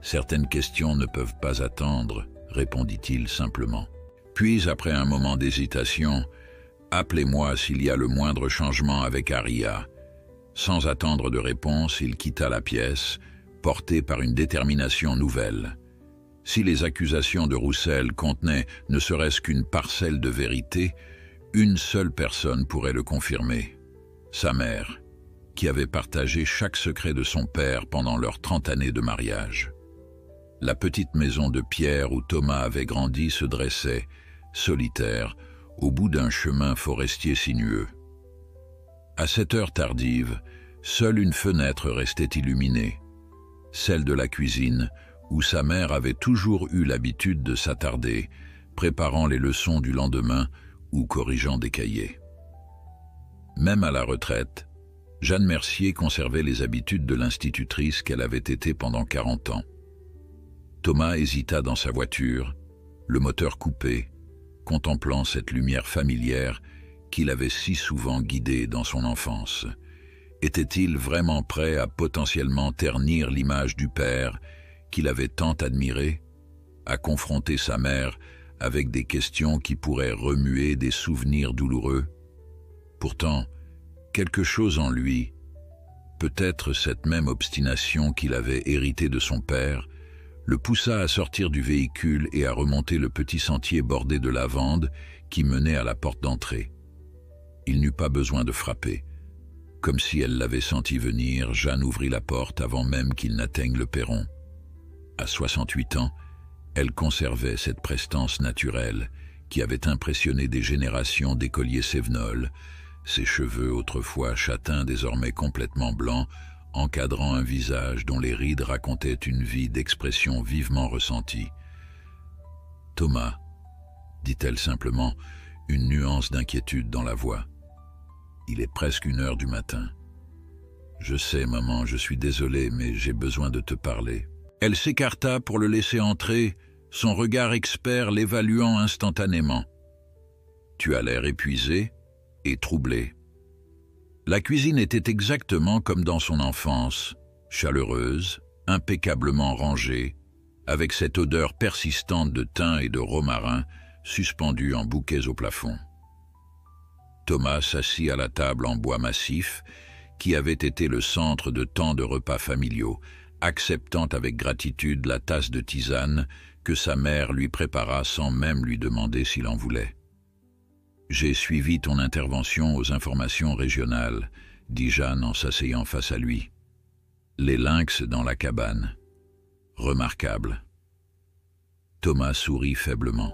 Speaker 1: Certaines questions ne peuvent pas attendre, » répondit-il simplement. Puis, après un moment d'hésitation, « Appelez-moi s'il y a le moindre changement avec Aria. » Sans attendre de réponse, il quitta la pièce, porté par une détermination nouvelle. Si les accusations de Roussel contenaient ne serait-ce qu'une parcelle de vérité, une seule personne pourrait le confirmer. Sa mère, qui avait partagé chaque secret de son père pendant leurs 30 années de mariage. La petite maison de pierre où Thomas avait grandi se dressait, solitaire, au bout d'un chemin forestier sinueux. À cette heure tardive, seule une fenêtre restait illuminée, celle de la cuisine, où sa mère avait toujours eu l'habitude de s'attarder, préparant les leçons du lendemain ou corrigeant des cahiers. Même à la retraite, Jeanne Mercier conservait les habitudes de l'institutrice qu'elle avait été pendant 40 ans. Thomas hésita dans sa voiture, le moteur coupé, contemplant cette lumière familière qu'il avait si souvent guidée dans son enfance. Était-il vraiment prêt à potentiellement ternir l'image du père qu'il avait tant admiré, à confronter sa mère avec des questions qui pourraient remuer des souvenirs douloureux? Pourtant, quelque chose en lui, peut-être cette même obstination qu'il avait héritée de son père, le poussa à sortir du véhicule et à remonter le petit sentier bordé de lavande qui menait à la porte d'entrée. Il n'eut pas besoin de frapper. Comme si elle l'avait senti venir, Jeanne ouvrit la porte avant même qu'il n'atteigne le perron. À 68 ans, elle conservait cette prestance naturelle qui avait impressionné des générations d'écoliers cévenols, ses cheveux autrefois châtains désormais complètement blancs, encadrant un visage dont les rides racontaient une vie d'expression vivement ressentie. « Thomas », dit-elle simplement, une nuance d'inquiétude dans la voix. « Il est presque 1 heure du matin. »« Je sais, maman, je suis désolé, mais j'ai besoin de te parler. » Elle s'écarta pour le laisser entrer, son regard expert l'évaluant instantanément. « Tu as l'air épuisé et troublé. » La cuisine était exactement comme dans son enfance, chaleureuse, impeccablement rangée, avec cette odeur persistante de thym et de romarin suspendue en bouquets au plafond. Thomas s'assit à la table en bois massif, qui avait été le centre de tant de repas familiaux, acceptant avec gratitude la tasse de tisane que sa mère lui prépara sans même lui demander s'il en voulait. « J'ai suivi ton intervention aux informations régionales, » dit Jeanne en s'asseyant face à lui. « Les lynx dans la cabane. Remarquable. » Thomas sourit faiblement.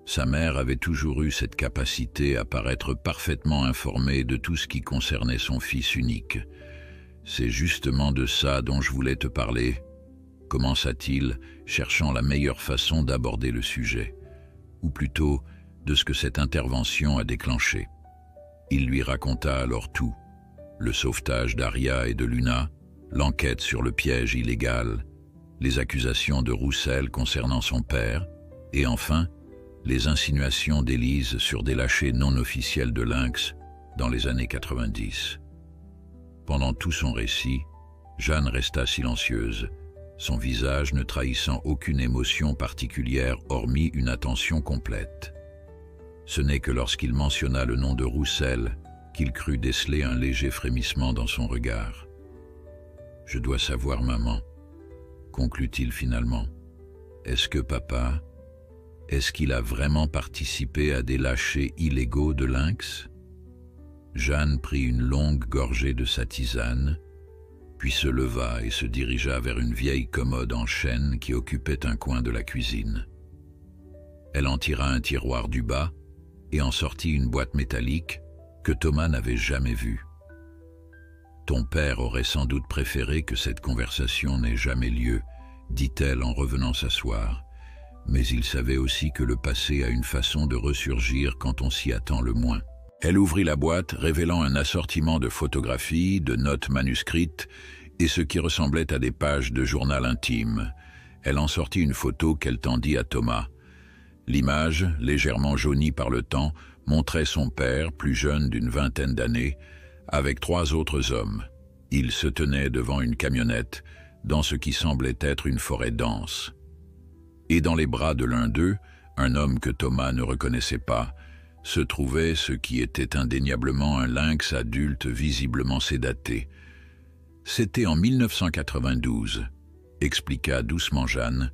Speaker 1: Sa mère avait toujours eu cette capacité à paraître parfaitement informée de tout ce qui concernait son fils unique. « C'est justement de ça dont je voulais te parler, » commença-t-il, cherchant la meilleure façon d'aborder le sujet. Ou plutôt, de ce que cette intervention a déclenché. Il lui raconta alors tout, le sauvetage d'Aria et de Luna, l'enquête sur le piège illégal, les accusations de Roussel concernant son père, et enfin, les insinuations d'Élise sur des lâchers non officiels de lynx dans les années 90. Pendant tout son récit, Jeanne resta silencieuse, son visage ne trahissant aucune émotion particulière hormis une attention complète. Ce n'est que lorsqu'il mentionna le nom de Roussel qu'il crut déceler un léger frémissement dans son regard. « Je dois savoir, maman, » conclut-il finalement. « Est-ce que papa, est-ce qu'il a vraiment participé à des lâchers illégaux de lynx ?» Jeanne prit une longue gorgée de sa tisane, puis se leva et se dirigea vers une vieille commode en chêne qui occupait un coin de la cuisine. Elle en tira un tiroir du bas et en sortit une boîte métallique que Thomas n'avait jamais vue. « Ton père aurait sans doute préféré que cette conversation n'ait jamais lieu, » dit-elle en revenant s'asseoir, mais il savait aussi que le passé a une façon de ressurgir quand on s'y attend le moins. Elle ouvrit la boîte, révélant un assortiment de photographies, de notes manuscrites et ce qui ressemblait à des pages de journal intime. Elle en sortit une photo qu'elle tendit à Thomas. L'image, légèrement jaunie par le temps, montrait son père, plus jeune d'une vingtaine d'années, avec 3 autres hommes. Ils se tenaient devant une camionnette, dans ce qui semblait être une forêt dense. Et dans les bras de l'un d'eux, un homme que Thomas ne reconnaissait pas, se trouvait ce qui était indéniablement un lynx adulte visiblement sédaté. C'était en 1992, expliqua doucement Jeanne,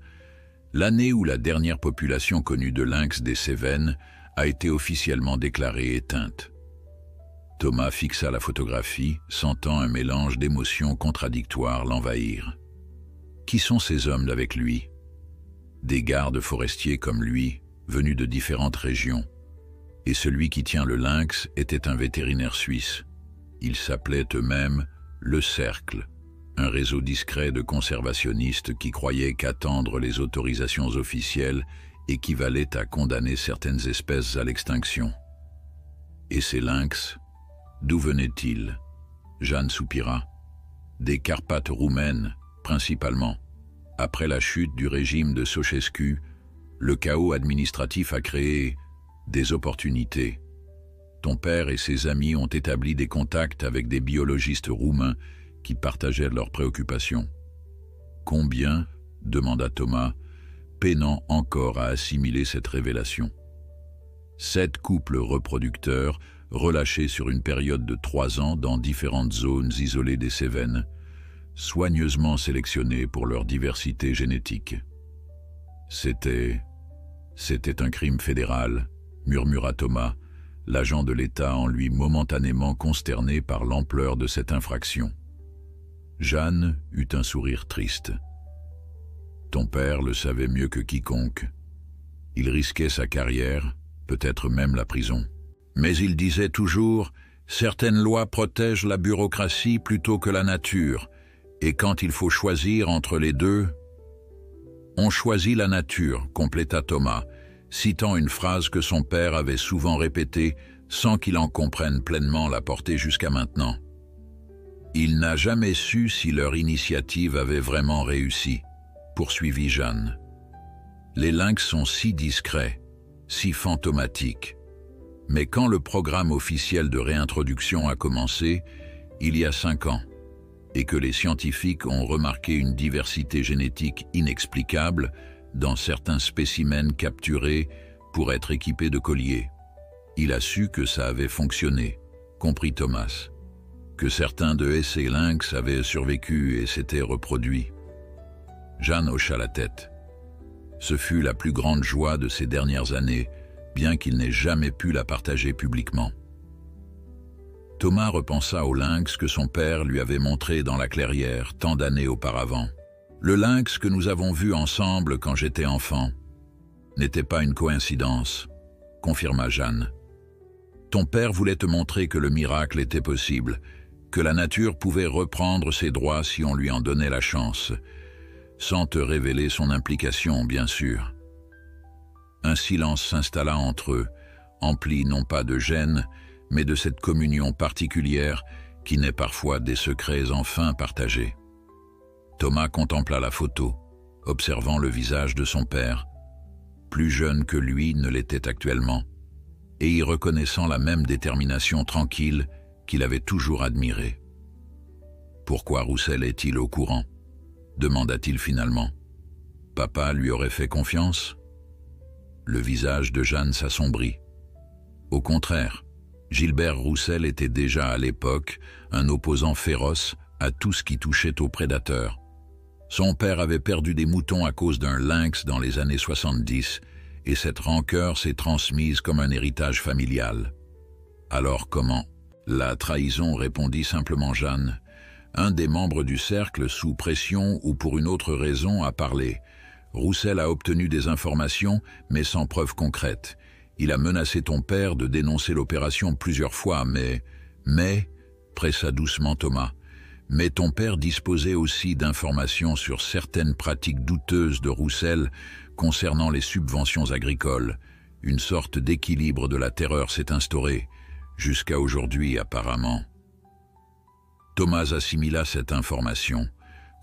Speaker 1: l'année où la dernière population connue de lynx des Cévennes a été officiellement déclarée éteinte. Thomas fixa la photographie, sentant un mélange d'émotions contradictoires l'envahir. Qui sont ces hommes avec lui? Des gardes forestiers comme lui, venus de différentes régions. Et celui qui tient le lynx était un vétérinaire suisse. Ils s'appelaient eux-mêmes le Cercle, un réseau discret de conservationnistes qui croyaient qu'attendre les autorisations officielles équivalait à condamner certaines espèces à l'extinction. Et ces lynx, d'où venaient-ils? Jeanne soupira. Des Carpates roumaines, principalement. Après la chute du régime de Ceausescu, le chaos administratif a créé des opportunités. Ton père et ses amis ont établi des contacts avec des biologistes roumains qui partageaient leurs préoccupations. Combien, demanda Thomas, peinant encore à assimiler cette révélation. 7 couples reproducteurs relâchés sur une période de 3 ans dans différentes zones isolées des Cévennes. soigneusement sélectionnés pour leur diversité génétique. C'était un crime fédéral, murmura Thomas, l'agent de l'État en lui momentanément consterné par l'ampleur de cette infraction. Jeanne eut un sourire triste. Ton père le savait mieux que quiconque. Il risquait sa carrière, peut-être même la prison. Mais il disait toujours « Certaines lois protègent la bureaucratie plutôt que la nature, et quand il faut choisir entre les deux, on choisit la nature », compléta Thomas, citant une phrase que son père avait souvent répétée sans qu'il en comprenne pleinement la portée jusqu'à maintenant. Il n'a jamais su si leur initiative avait vraiment réussi, poursuivit Jeanne. Les lynx sont si discrets, si fantomatiques. Mais quand le programme officiel de réintroduction a commencé, il y a 5 ans, et que les scientifiques ont remarqué une diversité génétique inexplicable dans certains spécimens capturés pour être équipés de colliers. Il a su que ça avait fonctionné, comprit Thomas, que certains de ces lynx avaient survécu et s'étaient reproduits. Jeanne hocha la tête. Ce fut la plus grande joie de ces dernières années, bien qu'il n'ait jamais pu la partager publiquement. Thomas repensa au lynx que son père lui avait montré dans la clairière tant d'années auparavant. Le lynx que nous avons vu ensemble quand j'étais enfant n'était pas une coïncidence, confirma Jeanne. Ton père voulait te montrer que le miracle était possible, que la nature pouvait reprendre ses droits si on lui en donnait la chance, sans te révéler son implication, bien sûr. Un silence s'installa entre eux, empli non pas de gêne, mais de cette communion particulière qui naît parfois des secrets enfin partagés. Thomas contempla la photo, observant le visage de son père, plus jeune que lui ne l'était actuellement, et y reconnaissant la même détermination tranquille qu'il avait toujours admirée. « Pourquoi Roussel est-il au courant ?» demanda-t-il finalement. « Papa lui aurait fait confiance ?» Le visage de Jeanne s'assombrit. Au contraire, Gilbert Roussel était déjà à l'époque un opposant féroce à tout ce qui touchait aux prédateurs. Son père avait perdu des moutons à cause d'un lynx dans les années 70, et cette rancœur s'est transmise comme un héritage familial. Alors comment? La trahison, répondit simplement Jeanne. Un des membres du cercle, sous pression ou pour une autre raison, a parlé. Roussel a obtenu des informations, mais sans preuves concrètes. Il a menacé ton père de dénoncer l'opération plusieurs fois, mais, pressa doucement Thomas, mais ton père disposait aussi d'informations sur certaines pratiques douteuses de Roussel concernant les subventions agricoles. Une sorte d'équilibre de la terreur s'est instauré, jusqu'à aujourd'hui apparemment. Thomas assimila cette information,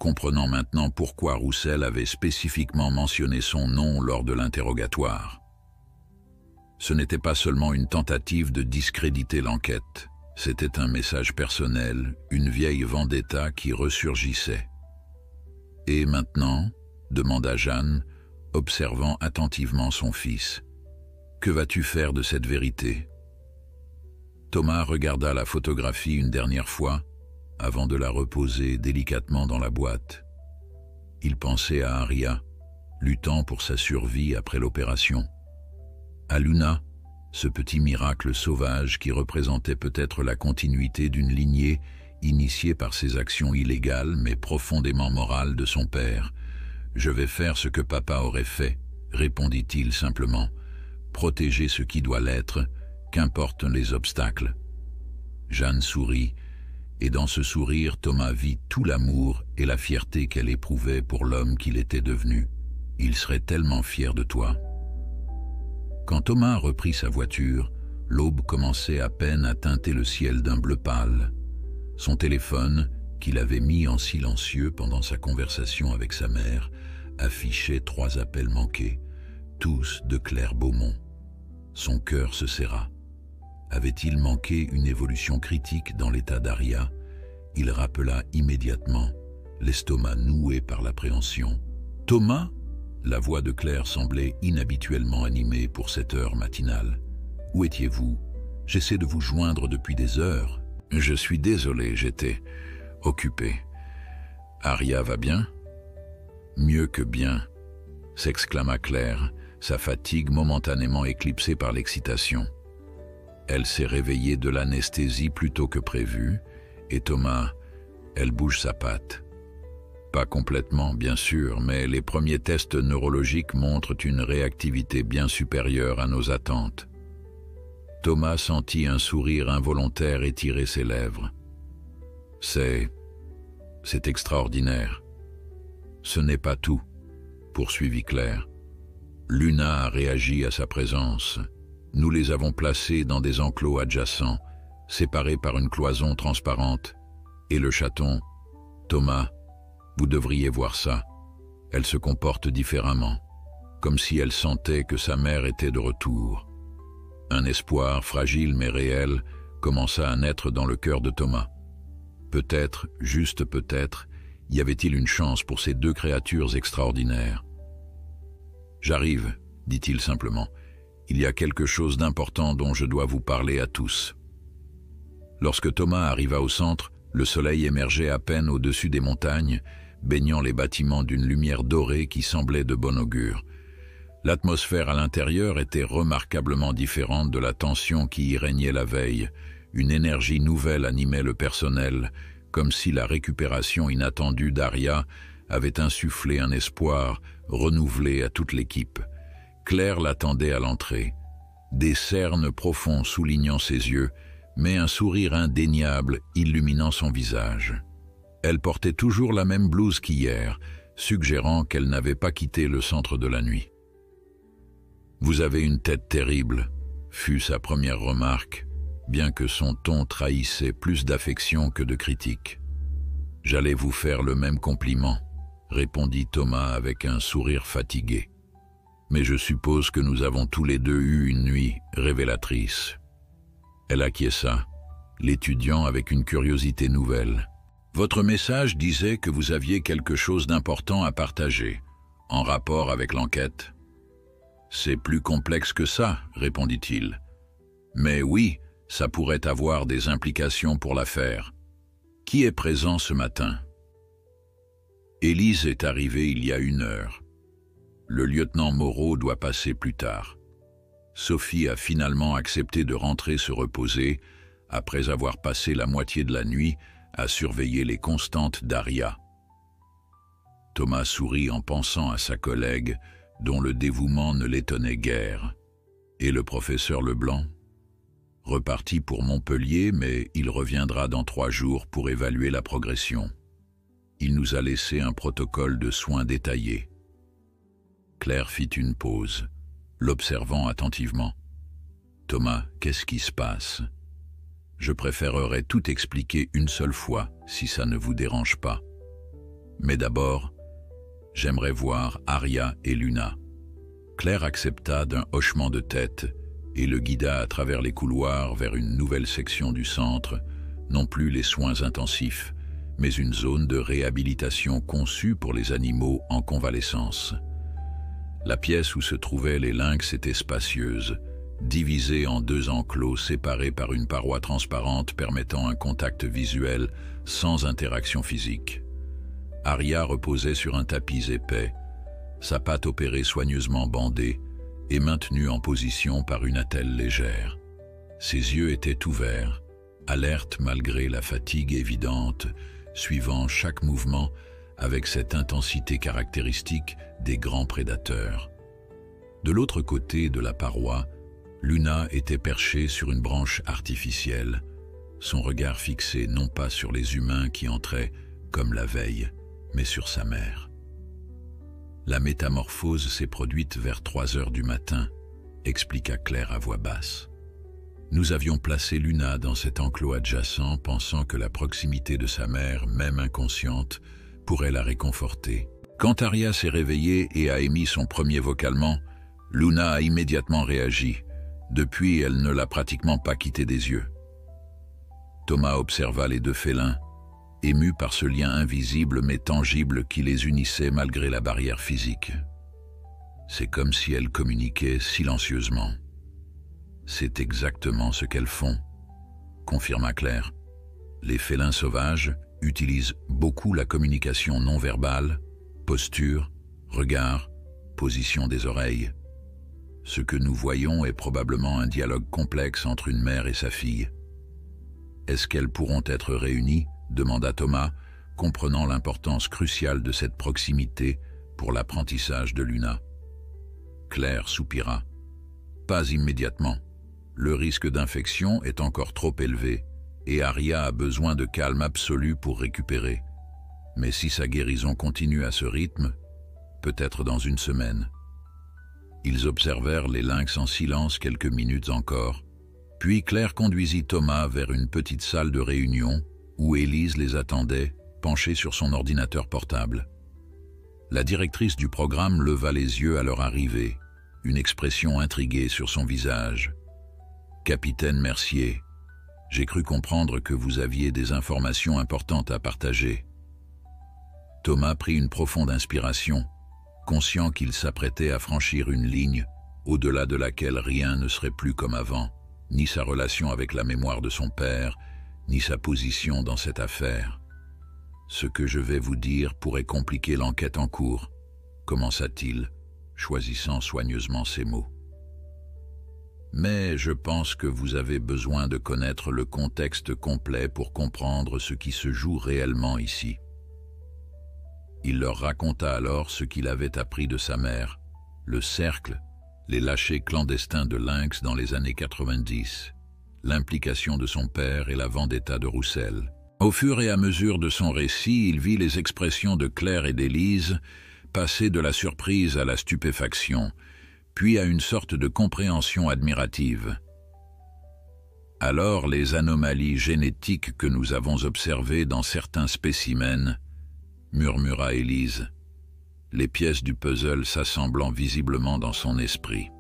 Speaker 1: comprenant maintenant pourquoi Roussel avait spécifiquement mentionné son nom lors de l'interrogatoire. Ce n'était pas seulement une tentative de discréditer l'enquête, c'était un message personnel, une vieille vendetta qui ressurgissait. « Et maintenant ?» demanda Jeanne, observant attentivement son fils. « Que vas-tu faire de cette vérité ?» Thomas regarda la photographie une dernière fois, avant de la reposer délicatement dans la boîte. Il pensait à Aria, luttant pour sa survie après l'opération. À Luna, ce petit miracle sauvage qui représentait peut-être la continuité d'une lignée initiée par ses actions illégales mais profondément morales de son père. « Je vais faire ce que papa aurait fait », répondit-il simplement. « Protéger ce qui doit l'être, qu'importent les obstacles. » Jeanne sourit, et dans ce sourire Thomas vit tout l'amour et la fierté qu'elle éprouvait pour l'homme qu'il était devenu. « Il serait tellement fier de toi. » Quand Thomas reprit sa voiture, l'aube commençait à peine à teinter le ciel d'un bleu pâle. Son téléphone, qu'il avait mis en silencieux pendant sa conversation avec sa mère, affichait 3 appels manqués, tous de Claire Beaumont. Son cœur se serra. Avait-il manqué une évolution critique dans l'état d'Aria? Il rappela immédiatement, l'estomac noué par l'appréhension. « Thomas ?» La voix de Claire semblait inhabituellement animée pour cette heure matinale. « Où étiez-vous? J'essaie de vous joindre depuis des heures. »« Je suis désolé, j'étais occupé. Aria va bien? Mieux que bien, s'exclama Claire, sa fatigue momentanément éclipsée par l'excitation. Elle s'est réveillée de l'anesthésie plus tôt que prévu, et Thomas, elle bouge sa patte. Pas complètement, bien sûr, mais les premiers tests neurologiques montrent une réactivité bien supérieure à nos attentes. Thomas sentit un sourire involontaire étirer ses lèvres. C'est extraordinaire. Ce n'est pas tout, poursuivit Claire. Luna a réagi à sa présence. Nous les avons placés dans des enclos adjacents, séparés par une cloison transparente. Et le chaton, Thomas, vous devriez voir ça. Elle se comporte différemment, comme si elle sentait que sa mère était de retour. Un espoir, fragile mais réel, commença à naître dans le cœur de Thomas. Peut-être, juste peut-être, y avait-il une chance pour ces deux créatures extraordinaires. « J'arrive, dit-il simplement. Il y a quelque chose d'important dont je dois vous parler à tous. » Lorsque Thomas arriva au centre, le soleil émergeait à peine au-dessus des montagnes, baignant les bâtiments d'une lumière dorée qui semblait de bon augure. L'atmosphère à l'intérieur était remarquablement différente de la tension qui y régnait la veille. Une énergie nouvelle animait le personnel, comme si la récupération inattendue d'Aria avait insufflé un espoir renouvelé à toute l'équipe. Claire l'attendait à l'entrée, des cernes profonds soulignant ses yeux, mais un sourire indéniable illuminant son visage. Elle portait toujours la même blouse qu'hier, suggérant qu'elle n'avait pas quitté le centre de la nuit. « Vous avez une tête terrible », fut sa première remarque, bien que son ton trahissait plus d'affection que de critique. « J'allais vous faire le même compliment », répondit Thomas avec un sourire fatigué. « Mais je suppose que nous avons tous les deux eu une nuit révélatrice. » Elle acquiesça, l'étudiant avec une curiosité nouvelle. « Votre message disait que vous aviez quelque chose d'important à partager, en rapport avec l'enquête. »« C'est plus complexe que ça, » répondit-il. « Mais oui, ça pourrait avoir des implications pour l'affaire. Qui est présent ce matin ?» Élise est arrivée il y a 1 heure. Le lieutenant Moreau doit passer plus tard. Sophie a finalement accepté de rentrer se reposer, après avoir passé la moitié de la nuit à surveiller les constantes d'Aria. Thomas sourit en pensant à sa collègue, dont le dévouement ne l'étonnait guère. Et le professeur Leblanc? Reparti pour Montpellier, mais il reviendra dans 3 jours pour évaluer la progression. Il nous a laissé un protocole de soins détaillé. Claire fit une pause, l'observant attentivement. « Thomas, qu'est-ce qui se passe? Je préférerais tout expliquer une seule fois, si ça ne vous dérange pas. Mais d'abord, j'aimerais voir Aria et Luna. » Claire accepta d'un hochement de tête et le guida à travers les couloirs vers une nouvelle section du centre, non plus les soins intensifs, mais une zone de réhabilitation conçue pour les animaux en convalescence. La pièce où se trouvaient les lynx était spacieuse, divisée en 2 enclos séparés par une paroi transparente permettant un contact visuel sans interaction physique. Aria reposait sur un tapis épais, sa patte opérée soigneusement bandée et maintenue en position par une attelle légère. Ses yeux étaient ouverts, alertes malgré la fatigue évidente, suivant chaque mouvement avec cette intensité caractéristique des grands prédateurs. De l'autre côté de la paroi, Luna était perchée sur une branche artificielle, son regard fixé non pas sur les humains qui entraient, comme la veille, mais sur sa mère. La métamorphose s'est produite vers 3 heures du matin, expliqua Claire à voix basse. Nous avions placé Luna dans cet enclos adjacent, pensant que la proximité de sa mère, même inconsciente, pourrait la réconforter. Quand Aria s'est réveillée et a émis son premier vocalement, Luna a immédiatement réagi. Depuis, elle ne l'a pratiquement pas quitté des yeux. Thomas observa les 2 félins, ému par ce lien invisible mais tangible qui les unissait malgré la barrière physique. C'est comme si elles communiquaient silencieusement. C'est exactement ce qu'elles font, confirma Claire. Les félins sauvages, utilise beaucoup la communication non verbale, posture, regard, position des oreilles. Ce que nous voyons est probablement un dialogue complexe entre une mère et sa fille. Est-ce qu'elles pourront être réunies ? Demanda Thomas, comprenant l'importance cruciale de cette proximité pour l'apprentissage de Luna. Claire soupira. Pas immédiatement. Le risque d'infection est encore trop élevé et Aria a besoin de calme absolu pour récupérer. Mais si sa guérison continue à ce rythme, peut-être dans une semaine. Ils observèrent les lynx en silence quelques minutes encore, puis Claire conduisit Thomas vers une petite salle de réunion où Élise les attendait, penchée sur son ordinateur portable. La directrice du programme leva les yeux à leur arrivée, une expression intriguée sur son visage. « Capitaine Mercier, j'ai cru comprendre que vous aviez des informations importantes à partager. » Thomas prit une profonde inspiration, conscient qu'il s'apprêtait à franchir une ligne au-delà de laquelle rien ne serait plus comme avant, ni sa relation avec la mémoire de son père, ni sa position dans cette affaire. « Ce que je vais vous dire pourrait compliquer l'enquête en cours, » commença-t-il, choisissant soigneusement ses mots. « Mais je pense que vous avez besoin de connaître le contexte complet pour comprendre ce qui se joue réellement ici. » Il leur raconta alors ce qu'il avait appris de sa mère, le cercle, les lâchers clandestins de lynx dans les années 90, l'implication de son père et la vendetta de Roussel. Au fur et à mesure de son récit, il vit les expressions de Claire et d'Élise passer de la surprise à la stupéfaction, puis à une sorte de compréhension admirative. Alors les anomalies génétiques que nous avons observées dans certains spécimens, murmura Élise, les pièces du puzzle s'assemblant visiblement dans son esprit,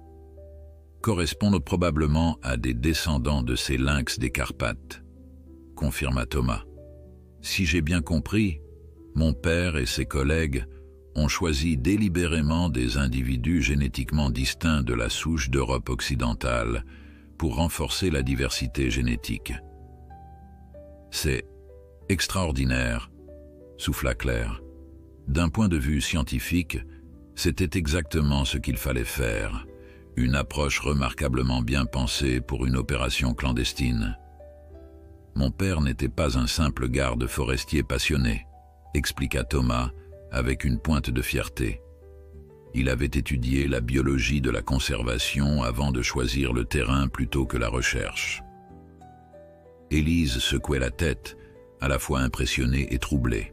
Speaker 1: correspondent probablement à des descendants de ces lynx des Carpates, confirma Thomas. Si j'ai bien compris, mon père et ses collègues ont choisi délibérément des individus génétiquement distincts de la souche d'Europe occidentale pour renforcer la diversité génétique. C'est extraordinaire, souffla Claire. D'un point de vue scientifique, c'était exactement ce qu'il fallait faire, une approche remarquablement bien pensée pour une opération clandestine. Mon père n'était pas un simple garde forestier passionné, expliqua Thomas avec une pointe de fierté. Il avait étudié la biologie de la conservation avant de choisir le terrain plutôt que la recherche. Élise secouait la tête, à la fois impressionnée et troublée.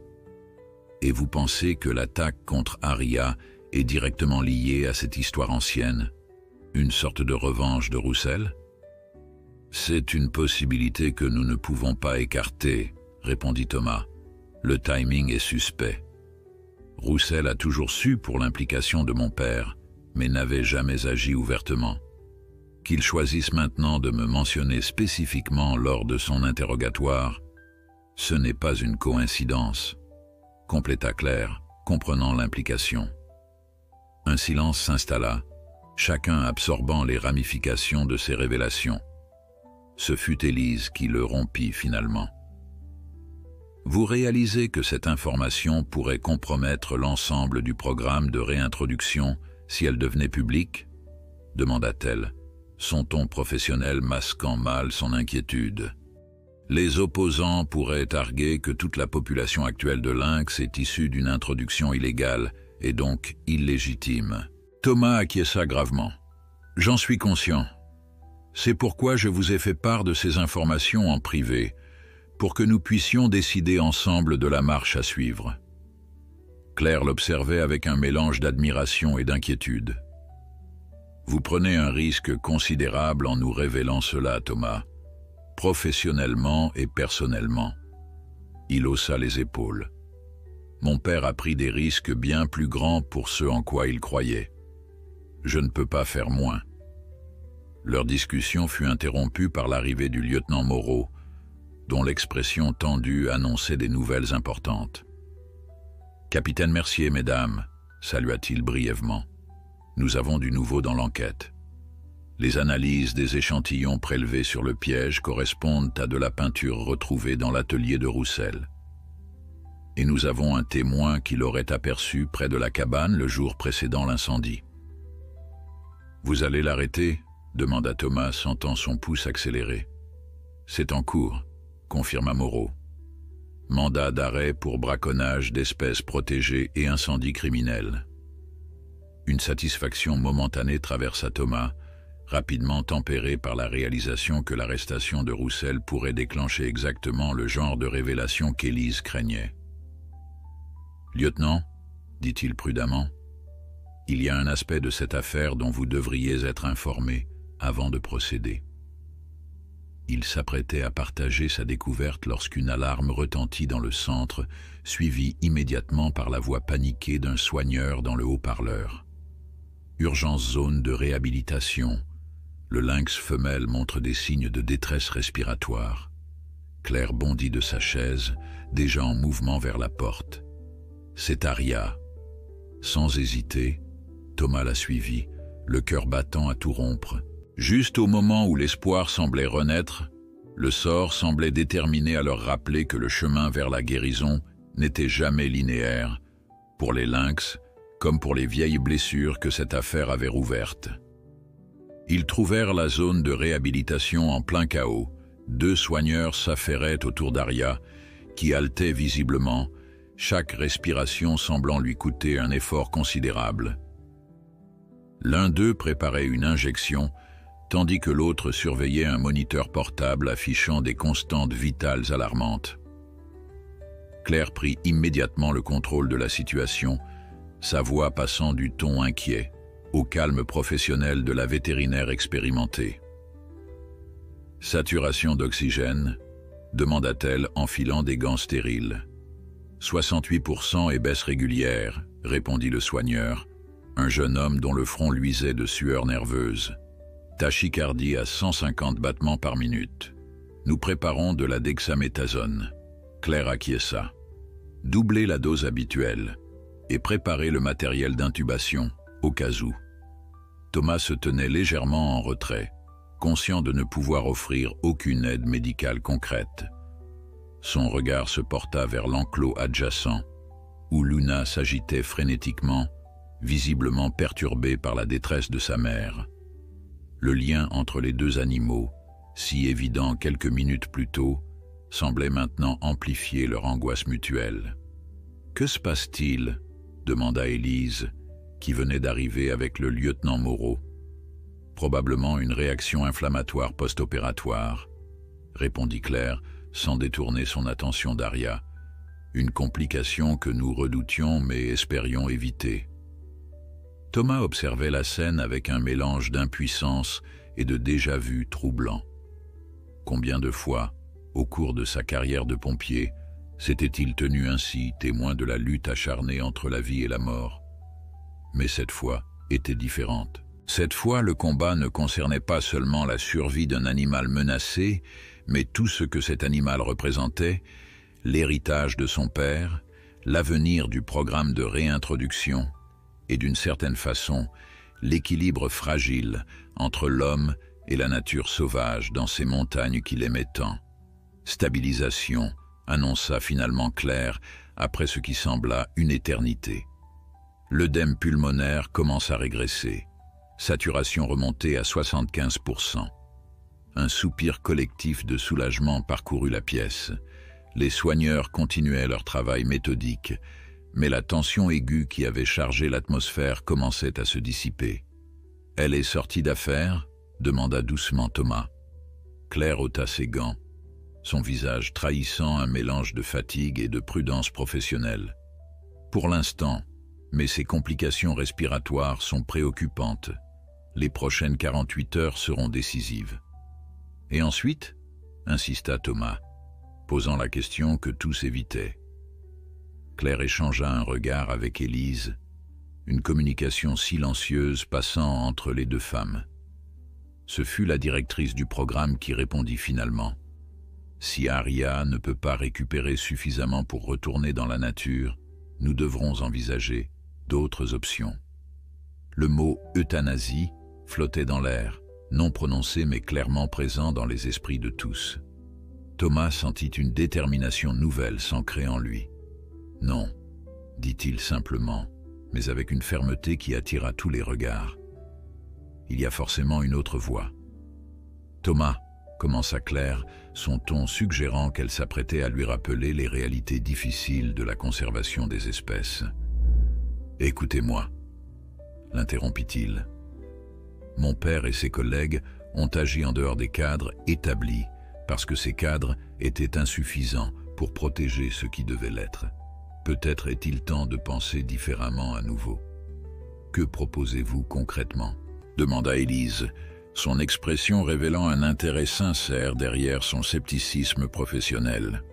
Speaker 1: Et vous pensez que l'attaque contre Aria est directement liée à cette histoire ancienne, une sorte de revanche de Roussel ? C'est une possibilité que nous ne pouvons pas écarter, répondit Thomas. Le timing est suspect. Roussel a toujours su pour l'implication de mon père, mais n'avait jamais agi ouvertement. Qu'il choisisse maintenant de me mentionner spécifiquement lors de son interrogatoire, ce n'est pas une coïncidence, compléta Claire, comprenant l'implication. Un silence s'installa, chacun absorbant les ramifications de ces révélations. Ce fut Élise qui le rompit finalement. Vous réalisez que cette information pourrait compromettre l'ensemble du programme de réintroduction si elle devenait publique ? Demanda-t-elle, son ton professionnel masquant mal son inquiétude. Les opposants pourraient arguer que toute la population actuelle de lynx est issue d'une introduction illégale et donc illégitime. Thomas acquiesça gravement. J'en suis conscient. C'est pourquoi je vous ai fait part de ces informations en privé, pour que nous puissions décider ensemble de la marche à suivre. Claire l'observait avec un mélange d'admiration et d'inquiétude. Vous prenez un risque considérable en nous révélant cela, Thomas, professionnellement et personnellement. Il haussa les épaules. Mon père a pris des risques bien plus grands pour ce en quoi il croyait. Je ne peux pas faire moins. Leur discussion fut interrompue par l'arrivée du lieutenant Moreau, dont l'expression tendue annonçait des nouvelles importantes. « Capitaine Mercier, mesdames », salua-t-il brièvement. « Nous avons du nouveau dans l'enquête. Les analyses des échantillons prélevés sur le piège correspondent à de la peinture retrouvée dans l'atelier de Roussel. et nous avons un témoin qui l'aurait aperçu près de la cabane le jour précédant l'incendie. « Vous allez l'arrêter » demanda Thomas, sentant son pouce accélérer. « C'est en cours », confirma Moreau. « Mandat d'arrêt pour braconnage d'espèces protégées et incendie criminel. » Une satisfaction momentanée traversa Thomas, rapidement tempérée par la réalisation que l'arrestation de Roussel pourrait déclencher exactement le genre de révélation qu'Élise craignait. « Lieutenant, dit-il prudemment, il y a un aspect de cette affaire dont vous devriez être informé avant de procéder. » Il s'apprêtait à partager sa découverte lorsqu'une alarme retentit dans le centre, suivie immédiatement par la voix paniquée d'un soigneur dans le haut-parleur. « Urgence zone de réhabilitation. Le lynx femelle montre des signes de détresse respiratoire. » Claire bondit de sa chaise, déjà en mouvement vers la porte. « C'est Aria. » Sans hésiter, Thomas la suivit, le cœur battant à tout rompre. Juste au moment où l'espoir semblait renaître, le sort semblait déterminé à leur rappeler que le chemin vers la guérison n'était jamais linéaire, pour les lynx comme pour les vieilles blessures que cette affaire avait rouvertes. Ils trouvèrent la zone de réhabilitation en plein chaos. 2 soigneurs s'affairaient autour d'Aria, qui haletait visiblement, chaque respiration semblant lui coûter un effort considérable. L'un d'eux préparait une injection, tandis que l'autre surveillait un moniteur portable affichant des constantes vitales alarmantes. Claire prit immédiatement le contrôle de la situation, sa voix passant du ton inquiet au calme professionnel de la vétérinaire expérimentée. « Saturation d'oxygène ?» demanda-t-elle en filant des gants stériles. « 68% et baisse régulière », répondit le soigneur, un jeune homme dont le front luisait de sueur nerveuse. « Tachycardie à 150 battements par minute. Nous préparons de la dexaméthasone. » Claire acquiesça. « Doublez la dose habituelle et préparez le matériel d'intubation, au cas où. » Thomas se tenait légèrement en retrait, conscient de ne pouvoir offrir aucune aide médicale concrète. Son regard se porta vers l'enclos adjacent, où Luna s'agitait frénétiquement, visiblement perturbée par la détresse de sa mère. Le lien entre les 2 animaux, si évident quelques minutes plus tôt, semblait maintenant amplifier leur angoisse mutuelle. « Que se passe-t-il » demanda Élise, qui venait d'arriver avec le lieutenant Moreau. « Probablement une réaction inflammatoire post-opératoire », répondit Claire, sans détourner son attention d'Aria. « Une complication que nous redoutions mais espérions éviter. » Thomas observait la scène avec un mélange d'impuissance et de déjà-vu troublant. Combien de fois, au cours de sa carrière de pompier, s'était-il tenu ainsi, témoin de la lutte acharnée entre la vie et la mort? Mais cette fois était différente. Cette fois, le combat ne concernait pas seulement la survie d'un animal menacé, mais tout ce que cet animal représentait, l'héritage de son père, l'avenir du programme de réintroduction, et d'une certaine façon, l'équilibre fragile entre l'homme et la nature sauvage dans ces montagnes qu'il aimait tant. « Stabilisation », annonça finalement Claire, après ce qui sembla une éternité. L'œdème pulmonaire commence à régresser. Saturation remontée à 75%. Un soupir collectif de soulagement parcourut la pièce. Les soigneurs continuaient leur travail méthodique, mais la tension aiguë qui avait chargé l'atmosphère commençait à se dissiper. « Elle est sortie d'affaire ?» demanda doucement Thomas. Claire ôta ses gants, son visage trahissant un mélange de fatigue et de prudence professionnelle. « Pour l'instant, mais ses complications respiratoires sont préoccupantes. Les prochaines 48 heures seront décisives. »« Et ensuite ?» insista Thomas, posant la question que tous évitaient. Claire échangea un regard avec Élise, une communication silencieuse passant entre les 2 femmes. Ce fut la directrice du programme qui répondit finalement. « Si Aria ne peut pas récupérer suffisamment pour retourner dans la nature, nous devrons envisager d'autres options. » Le mot « euthanasie » flottait dans l'air, non prononcé mais clairement présent dans les esprits de tous. Thomas sentit une détermination nouvelle s'ancrer en lui. Non, dit-il simplement, mais avec une fermeté qui attira tous les regards. Il y a forcément une autre voie. Thomas, commença Claire, son ton suggérant qu'elle s'apprêtait à lui rappeler les réalités difficiles de la conservation des espèces. « Écoutez-moi, » l'interrompit-il. « Mon père et ses collègues ont agi en dehors des cadres établis parce que ces cadres étaient insuffisants pour protéger ce qui devait l'être. Peut-être est-il temps de penser différemment à nouveau. Que proposez-vous concrètement ?» demanda Élise, son expression révélant un intérêt sincère derrière son scepticisme professionnel.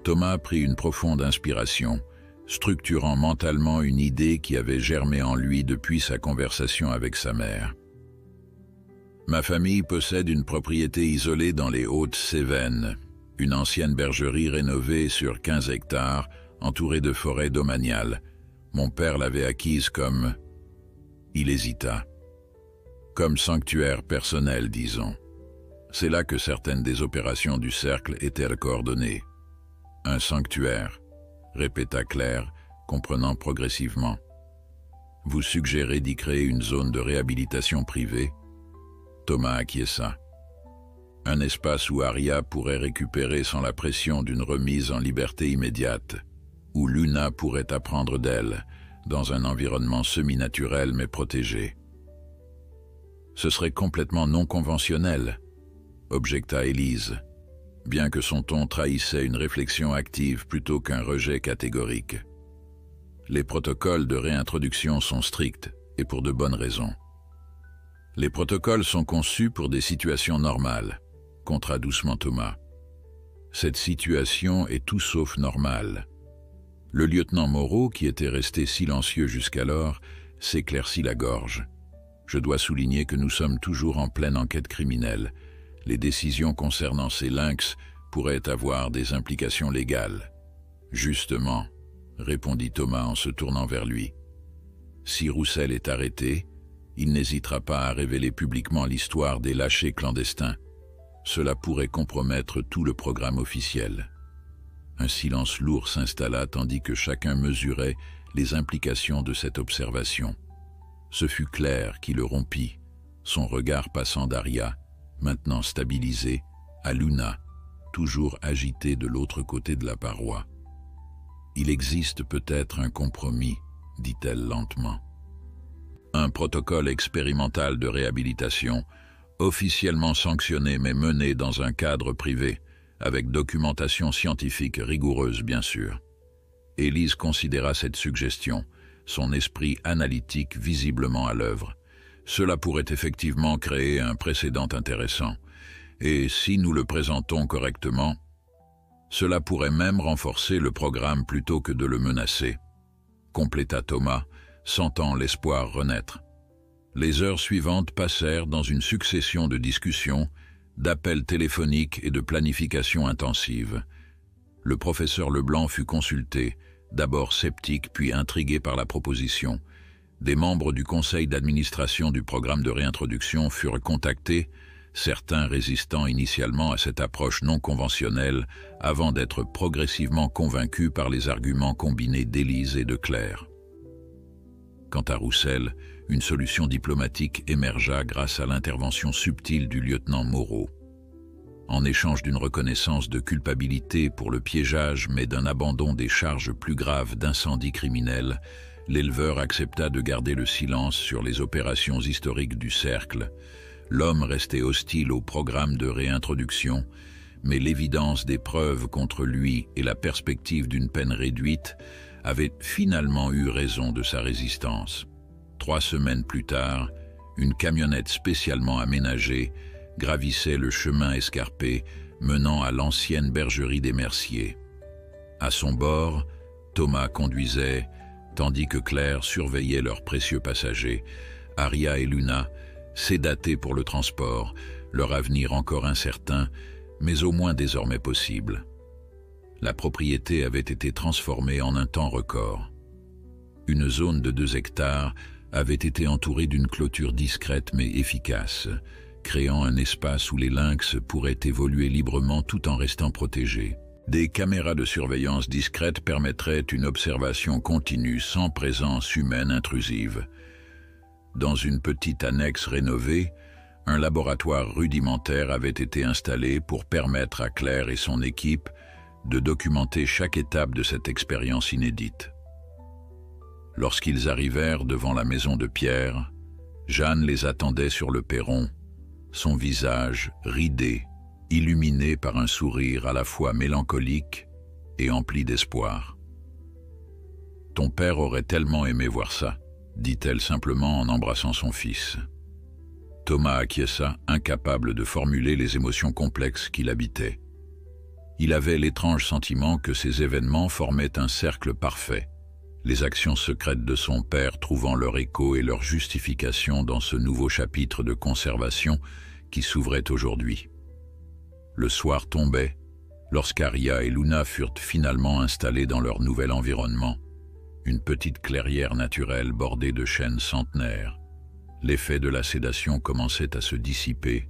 Speaker 1: Thomas prit une profonde inspiration, structurant mentalement une idée qui avait germé en lui depuis sa conversation avec sa mère. « Ma famille possède une propriété isolée dans les Hautes-Cévennes, une ancienne bergerie rénovée sur 15 hectares, entourée de forêts domaniales. Mon père l'avait acquise comme... » Il hésita. « Comme sanctuaire personnel, disons. C'est là que certaines des opérations du cercle étaient coordonnées. »« Un sanctuaire », répéta Claire, comprenant progressivement. « Vous suggérez d'y créer une zone de réhabilitation privée ?» Thomas acquiesça. « Un espace où Aria pourrait récupérer sans la pression d'une remise en liberté immédiate, où Luna pourrait apprendre d'elle, dans un environnement semi-naturel mais protégé. » « Ce serait complètement non conventionnel, » objecta Élise, bien que son ton trahissait une réflexion active plutôt qu'un rejet catégorique. « Les protocoles de réintroduction sont stricts, et pour de bonnes raisons. »« Les protocoles sont conçus pour des situations normales, » contra doucement Thomas. « Cette situation est tout sauf normale. » Le lieutenant Moreau, qui était resté silencieux jusqu'alors, s'éclaircit la gorge. Je dois souligner que nous sommes toujours en pleine enquête criminelle. Les décisions concernant ces lynx pourraient avoir des implications légales. « Justement, » répondit Thomas en se tournant vers lui. « Si Roussel est arrêté, il n'hésitera pas à révéler publiquement l'histoire des lâchers clandestins. Cela pourrait compromettre tout le programme officiel. » Un silence lourd s'installa tandis que chacun mesurait les implications de cette observation. Ce fut Claire qui le rompit, son regard passant d'Aria, maintenant stabilisé, à Luna, toujours agitée de l'autre côté de la paroi. « Il existe peut-être un compromis, » dit-elle lentement. « Un protocole expérimental de réhabilitation, officiellement sanctionné mais mené dans un cadre privé, avec documentation scientifique rigoureuse bien sûr. » Élise considéra cette suggestion, son esprit analytique visiblement à l'œuvre. Cela pourrait effectivement créer un précédent intéressant. Et si nous le présentons correctement, cela pourrait même renforcer le programme plutôt que de le menacer, compléta Thomas, sentant l'espoir renaître. Les heures suivantes passèrent dans une succession de discussions, d'appels téléphoniques et de planification intensive. Le professeur Leblanc fut consulté, d'abord sceptique puis intrigué par la proposition. Des membres du conseil d'administration du programme de réintroduction furent contactés, certains résistant initialement à cette approche non conventionnelle avant d'être progressivement convaincus par les arguments combinés d'Élise et de Claire. Quant à Roussel, une solution diplomatique émergea grâce à l'intervention subtile du lieutenant Moreau. En échange d'une reconnaissance de culpabilité pour le piégeage mais d'un abandon des charges plus graves d'incendie criminel, l'éleveur accepta de garder le silence sur les opérations historiques du cercle. L'homme restait hostile au programme de réintroduction, mais l'évidence des preuves contre lui et la perspective d'une peine réduite avaient finalement eu raison de sa résistance. 3 semaines plus tard, une camionnette spécialement aménagée gravissait le chemin escarpé menant à l'ancienne bergerie des Merciers. À son bord, Thomas conduisait, tandis que Claire surveillait leurs précieux passagers, Aria et Luna, sédatés pour le transport, leur avenir encore incertain, mais au moins désormais possible. La propriété avait été transformée en un temps record. Une zone de 2 hectares avait été entourée d'une clôture discrète mais efficace, créant un espace où les lynx pourraient évoluer librement tout en restant protégés. Des caméras de surveillance discrètes permettraient une observation continue sans présence humaine intrusive. Dans une petite annexe rénovée, un laboratoire rudimentaire avait été installé pour permettre à Claire et son équipe de documenter chaque étape de cette expérience inédite. Lorsqu'ils arrivèrent devant la maison de Pierre, Jeanne les attendait sur le perron, son visage ridé, illuminé par un sourire à la fois mélancolique et empli d'espoir. « Ton père aurait tellement aimé voir ça », dit-elle simplement en embrassant son fils. Thomas acquiesça, incapable de formuler les émotions complexes qui l'habitaient. Il avait l'étrange sentiment que ces événements formaient un cercle parfait, les actions secrètes de son père trouvant leur écho et leur justification dans ce nouveau chapitre de conservation qui s'ouvrait aujourd'hui. Le soir tombait, lorsqu'Aria et Luna furent finalement installés dans leur nouvel environnement, une petite clairière naturelle bordée de chênes centenaires. L'effet de la sédation commençait à se dissiper,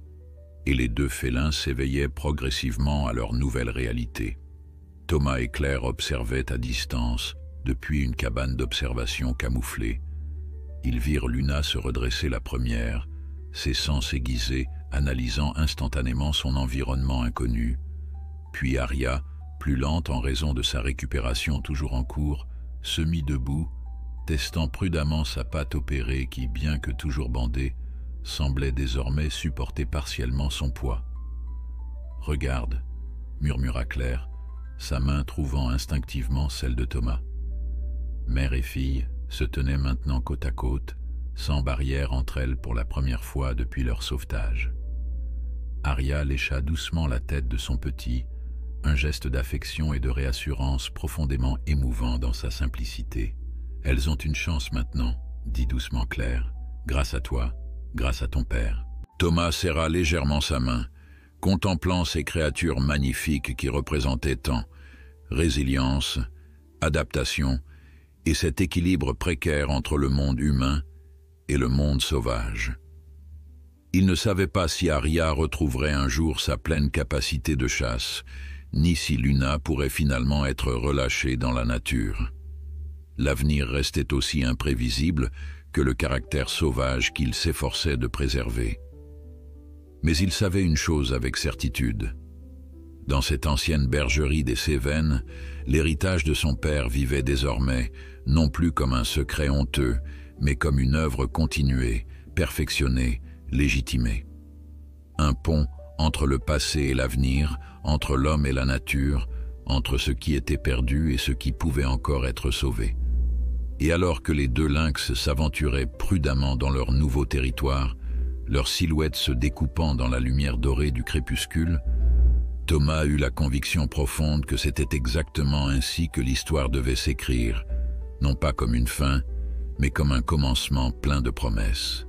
Speaker 1: et les deux félins s'éveillaient progressivement à leur nouvelle réalité. Thomas et Claire observaient à distance, depuis une cabane d'observation camouflée. Ils virent Luna se redresser la première, ses sens aiguisés, analysant instantanément son environnement inconnu. Puis Aria, plus lente en raison de sa récupération toujours en cours, se mit debout, testant prudemment sa patte opérée qui, bien que toujours bandée, semblait désormais supporter partiellement son poids. « Regarde », murmura Claire, sa main trouvant instinctivement celle de Thomas. Mère et fille se tenaient maintenant côte à côte, sans barrière entre elles pour la première fois depuis leur sauvetage. Aria lécha doucement la tête de son petit, un geste d'affection et de réassurance profondément émouvant dans sa simplicité. « Elles ont une chance maintenant, » dit doucement Claire, « grâce à toi, grâce à ton père. » Thomas serra légèrement sa main, contemplant ces créatures magnifiques qui représentaient tant résilience, adaptation et cet équilibre précaire entre le monde humain et le monde sauvage. Il ne savait pas si Aria retrouverait un jour sa pleine capacité de chasse, ni si Luna pourrait finalement être relâchée dans la nature. L'avenir restait aussi imprévisible que le caractère sauvage qu'il s'efforçait de préserver. Mais il savait une chose avec certitude. Dans cette ancienne bergerie des Cévennes, l'héritage de son père vivait désormais, non plus comme un secret honteux, mais comme une œuvre continuée, perfectionnée, légitimée. Un pont entre le passé et l'avenir, entre l'homme et la nature, entre ce qui était perdu et ce qui pouvait encore être sauvé. Et alors que les deux lynx s'aventuraient prudemment dans leur nouveau territoire, leurs silhouettes se découpant dans la lumière dorée du crépuscule, Thomas eut la conviction profonde que c'était exactement ainsi que l'histoire devait s'écrire, non pas comme une fin, mais comme un commencement plein de promesses.